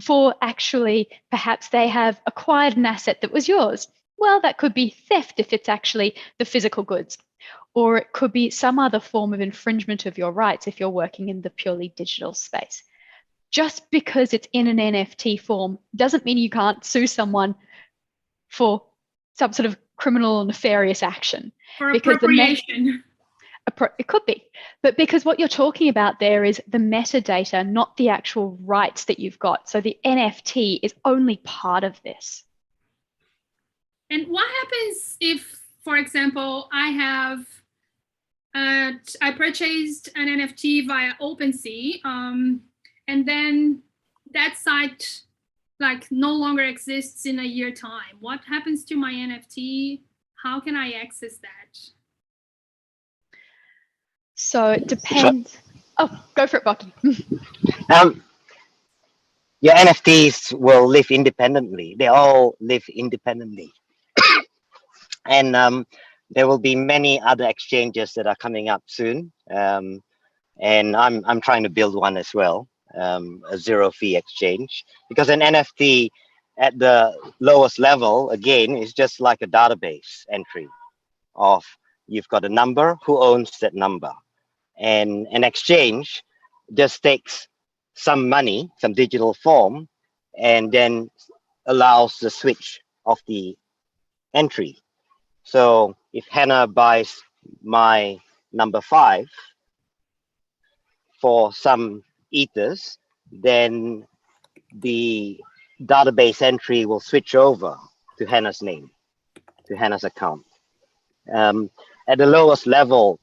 for actually, perhaps they have acquired an asset that was yours. Well, that could be theft if it's actually the physical goods, or it could be some other form of infringement of your rights if you're working in the purely digital space. Just because it's in an NFT form doesn't mean you can't sue someone for some sort of criminal or nefarious action. For appropriation. It could be. But because what you're talking about there is the metadata, not the actual rights that you've got. So the NFT is only part of this. And what happens if, for example, I purchased an NFT via OpenSea, and then that site like no longer exists in a year time? What happens to my NFT? How can I access that? So it depends. Oh, go for it, Bokky. Your NFTs will live independently. They all live independently. And there will be many other exchanges that are coming up soon. And I'm trying to build one as well, a zero fee exchange, because an NFT at the lowest level, again, is just like a database entry of you've got a number, who owns that number. And an exchange just takes some money, some digital form, and then allows the switch of the entry. So if Hannah buys my number 5 for some ethers, then the database entry will switch over to Hannah's name, to Hannah's account. At the lowest level,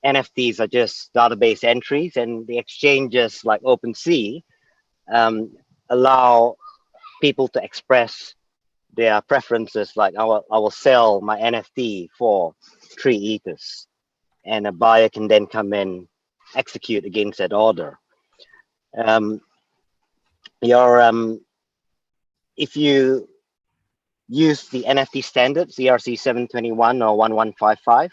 NFTs are just database entries, and the exchanges like OpenSea allow people to express their preferences. Like I will sell my NFT for 3 ethers, and a buyer can then come and execute against that order. If you use the NFT standards, ERC 721 or 1155,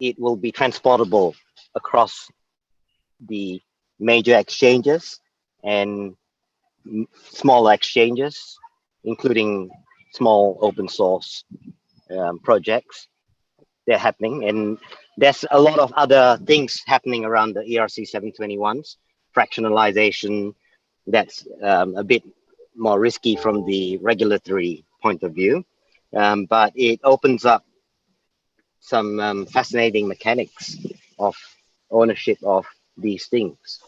it will be transportable across the major exchanges and smaller exchanges, including small open source projects. They're happening, and there's a lot of other things happening around the ERC 721s, fractionalization. That's a bit more risky from the regulatory point of view, but it opens up some fascinating mechanics of ownership of these things.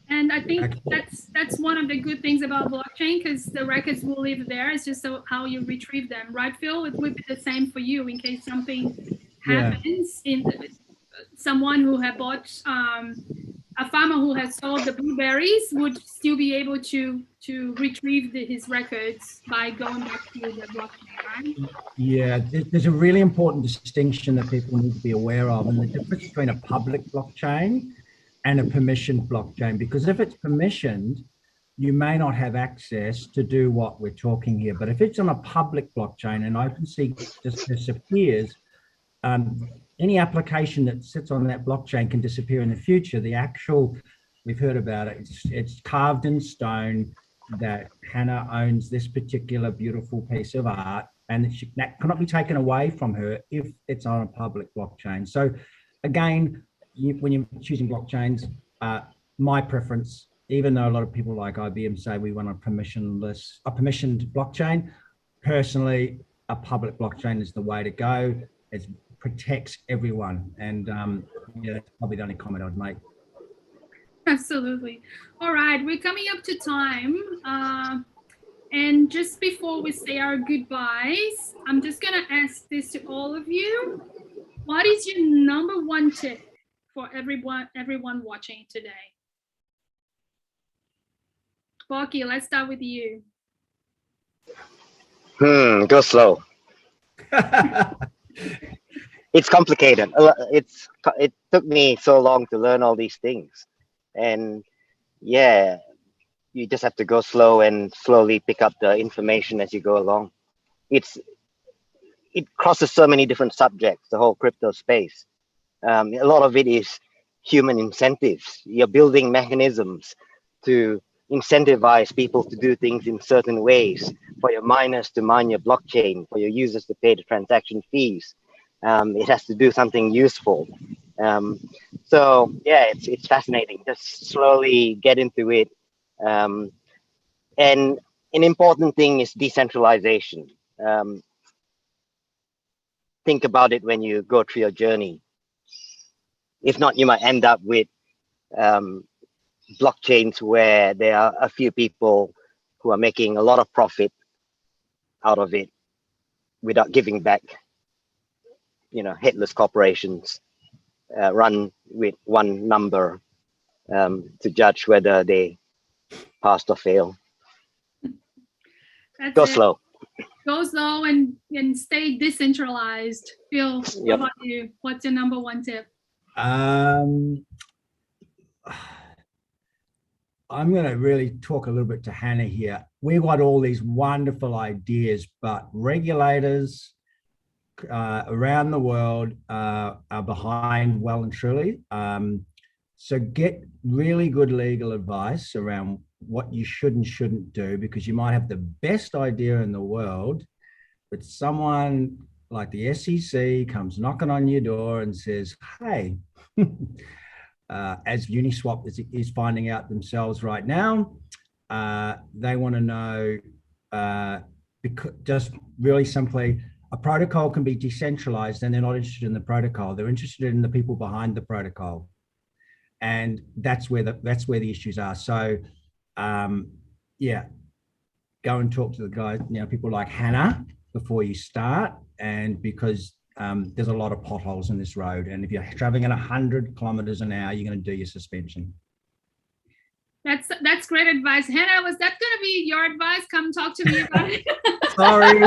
And I think that's one of the good things about blockchain, because the records will live there. It's just how you retrieve them, right, Phil? It would be the same for you in case something happens. In someone who had bought a farmer who has sold the blueberries would still be able to retrieve his records by going back to the blockchain, right? Yeah, there's a really important distinction that people need to be aware of, and the difference between a public blockchain and a permissioned blockchain. Because if it's permissioned, you may not have access to do what we're talking here. But if it's on a public blockchain and OpenSea just disappears, any application that sits on that blockchain can disappear in the future. The actual, we've heard about it, it's carved in stone that Hannah owns this particular beautiful piece of art, and that cannot be taken away from her if it's on a public blockchain. So again, when you're choosing blockchains, my preference, even though a lot of people like IBM say we want a permissioned blockchain, personally, a public blockchain is the way to go. It protects everyone, and yeah, that's probably the only comment I'd make. Absolutely. All right, we're coming up to time. And just before we say our goodbyes, I'm just gonna ask this to all of you. What is your #1 tip for everyone watching today? Bokky, let's start with you. Go slow. It's complicated. It took me so long to learn all these things, and yeah, you just have to go slow and slowly pick up the information as you go along. It crosses so many different subjects, the whole crypto space. A lot of it is human incentives. You're building mechanisms to incentivize people to do things in certain ways, for your miners to mine your blockchain, for your users to pay the transaction fees. It has to do something useful. So yeah, it's fascinating. Just slowly get into it. And an important thing is decentralization. Think about it when you go through your journey. If not, you might end up with blockchains where there are a few people who are making a lot of profit out of it without giving back. Headless corporations run with one number to judge whether they passed or fail. Go slow. Go slow and stay decentralized. Phil, what about you? What's your number one tip? I'm going to really talk a little bit to Hannah here. We've got all these wonderful ideas, but regulators around the world are behind well and truly. So get really good legal advice around what you should and shouldn't do, because you might have the best idea in the world, but someone like the SEC comes knocking on your door and says, hey, as Uniswap is finding out themselves right now, they want to know, because just really simply, a protocol can be decentralized and they're not interested in the protocol. They're interested in the people behind the protocol. And that's where the issues are. So yeah, go and talk to the guys, people like Hannah before you start. And because there's a lot of potholes in this road. And if you're traveling at 100 kilometers an hour, you're going to do your suspension. That's great advice. Hannah, was that going to be your advice? Come talk to me about it. Sorry.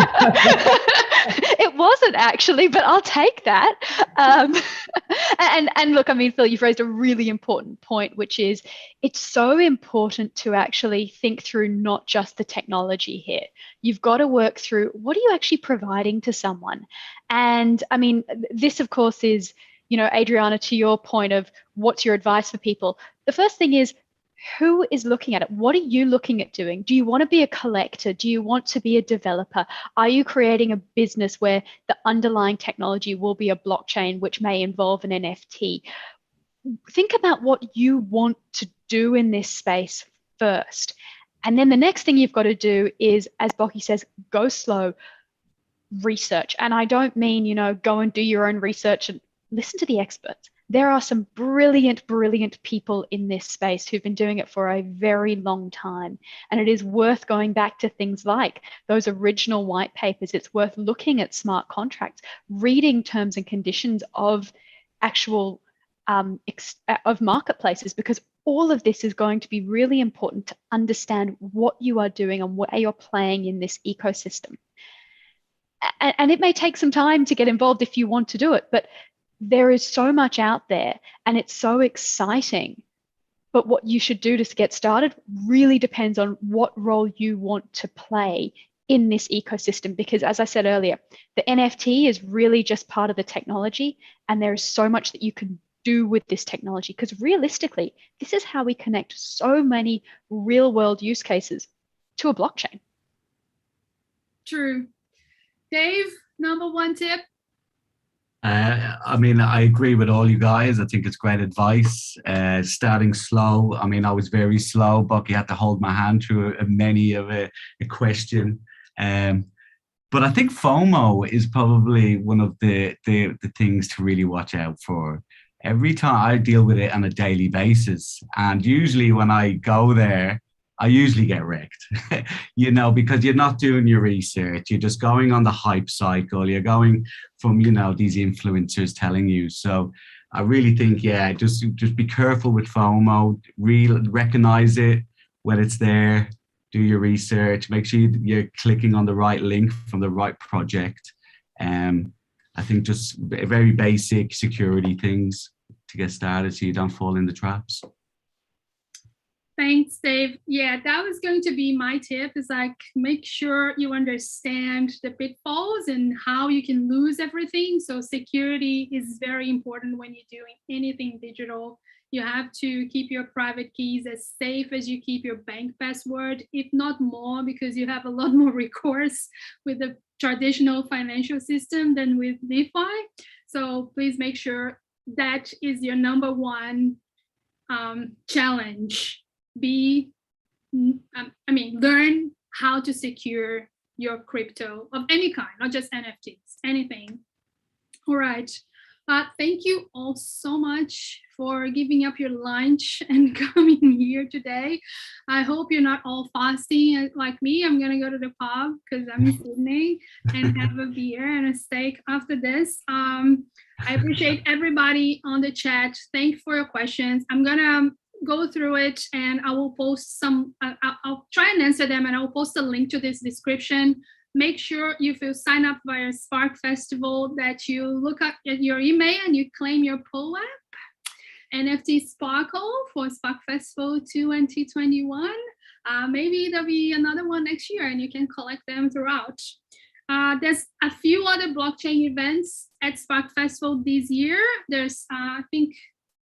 It wasn't actually, but I'll take that. And look, I mean, Phil, you've raised a really important point, which is it's so important to actually think through not just the technology here. You've got to work through what are you actually providing to someone? And I mean, this, of course, is, Adriana, to your point of what's your advice for people? The first thing is, who is looking at it? What are you looking at doing? Do you want to be a collector? Do you want to be a developer? Are you creating a business where the underlying technology will be a blockchain, which may involve an NFT? Think about what you want to do in this space first. And then the next thing you've got to do is, as Bokky says, go slow, research. And I don't mean, go and do your own research and listen to the experts. There are some brilliant, brilliant people in this space who've been doing it for a very long time. And it is worth going back to things like those original white papers. It's worth looking at smart contracts, reading terms and conditions of actual of marketplaces, because all of this is going to be really important to understand what you are doing and where you're playing in this ecosystem. And it may take some time to get involved if you want to do it, but there is so much out there and it's so exciting. But what you should do to get started really depends on what role you want to play in this ecosystem. Because as I said earlier, the NFT is really just part of the technology, and there is so much that you can do with this technology, because realistically, this is how we connect so many real world use cases to a blockchain. True. Dave, number one tip? I mean, I agree with all you guys. I think it's great advice. Starting slow. I mean, I was very slow. Bokky had to hold my hand through many of a question. But I think FOMO is probably one of the things to really watch out for. Every time I deal with it on a daily basis, and usually when I go there, I usually get wrecked, because you're not doing your research. You're just going on the hype cycle. You're going from, these influencers telling you. So I really think, just be careful with FOMO, recognize it when it's there, do your research, make sure you're clicking on the right link from the right project. I think just very basic security things to get started so you don't fall in the traps. Thanks, Dave. Yeah, that was going to be my tip, is like, make sure you understand the pitfalls and how you can lose everything. So security is very important when you're doing anything digital. You have to keep your private keys as safe as you keep your bank password, if not more, because you have a lot more recourse with the traditional financial system than with DeFi. So please make sure that is your number one challenge. Learn how to secure your crypto of any kind, not just NFTs, anything. All right. Thank you all so much for giving up your lunch and coming here today. I hope you're not all fasting like me. I'm going to go to the pub because I'm in Sydney and have a beer and a steak after this. I appreciate everybody on the chat. Thanks for your questions. I'm going to go through it and I will post some, I'll try and answer them, and I will post a link to this description. Make sure if you sign up via Spark Festival that you look up at your email and you claim your Poobah NFT Sparkle for Spark Festival 2021. Maybe there'll be another one next year and you can collect them throughout. There's a few other blockchain events at Spark Festival this year. There's, I think,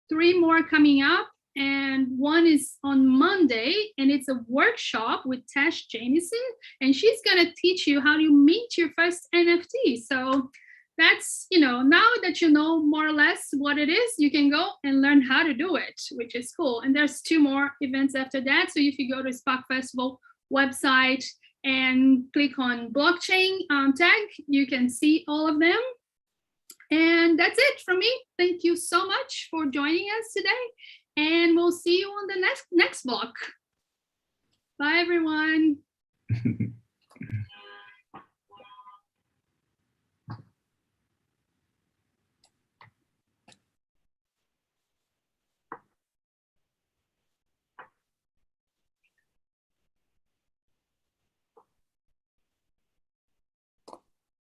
3 more coming up. And one is on Monday, and it's a workshop with Tash Jamieson, and she's gonna teach you how to mint your first NFT. So that's, now that you know more or less what it is, you can go and learn how to do it, which is cool. And there's 2 more events after that. So if you go to Spark Festival website and click on blockchain tag, you can see all of them. And that's it from me. Thank you so much for joining us today. And we'll see you on the next block. Bye, everyone.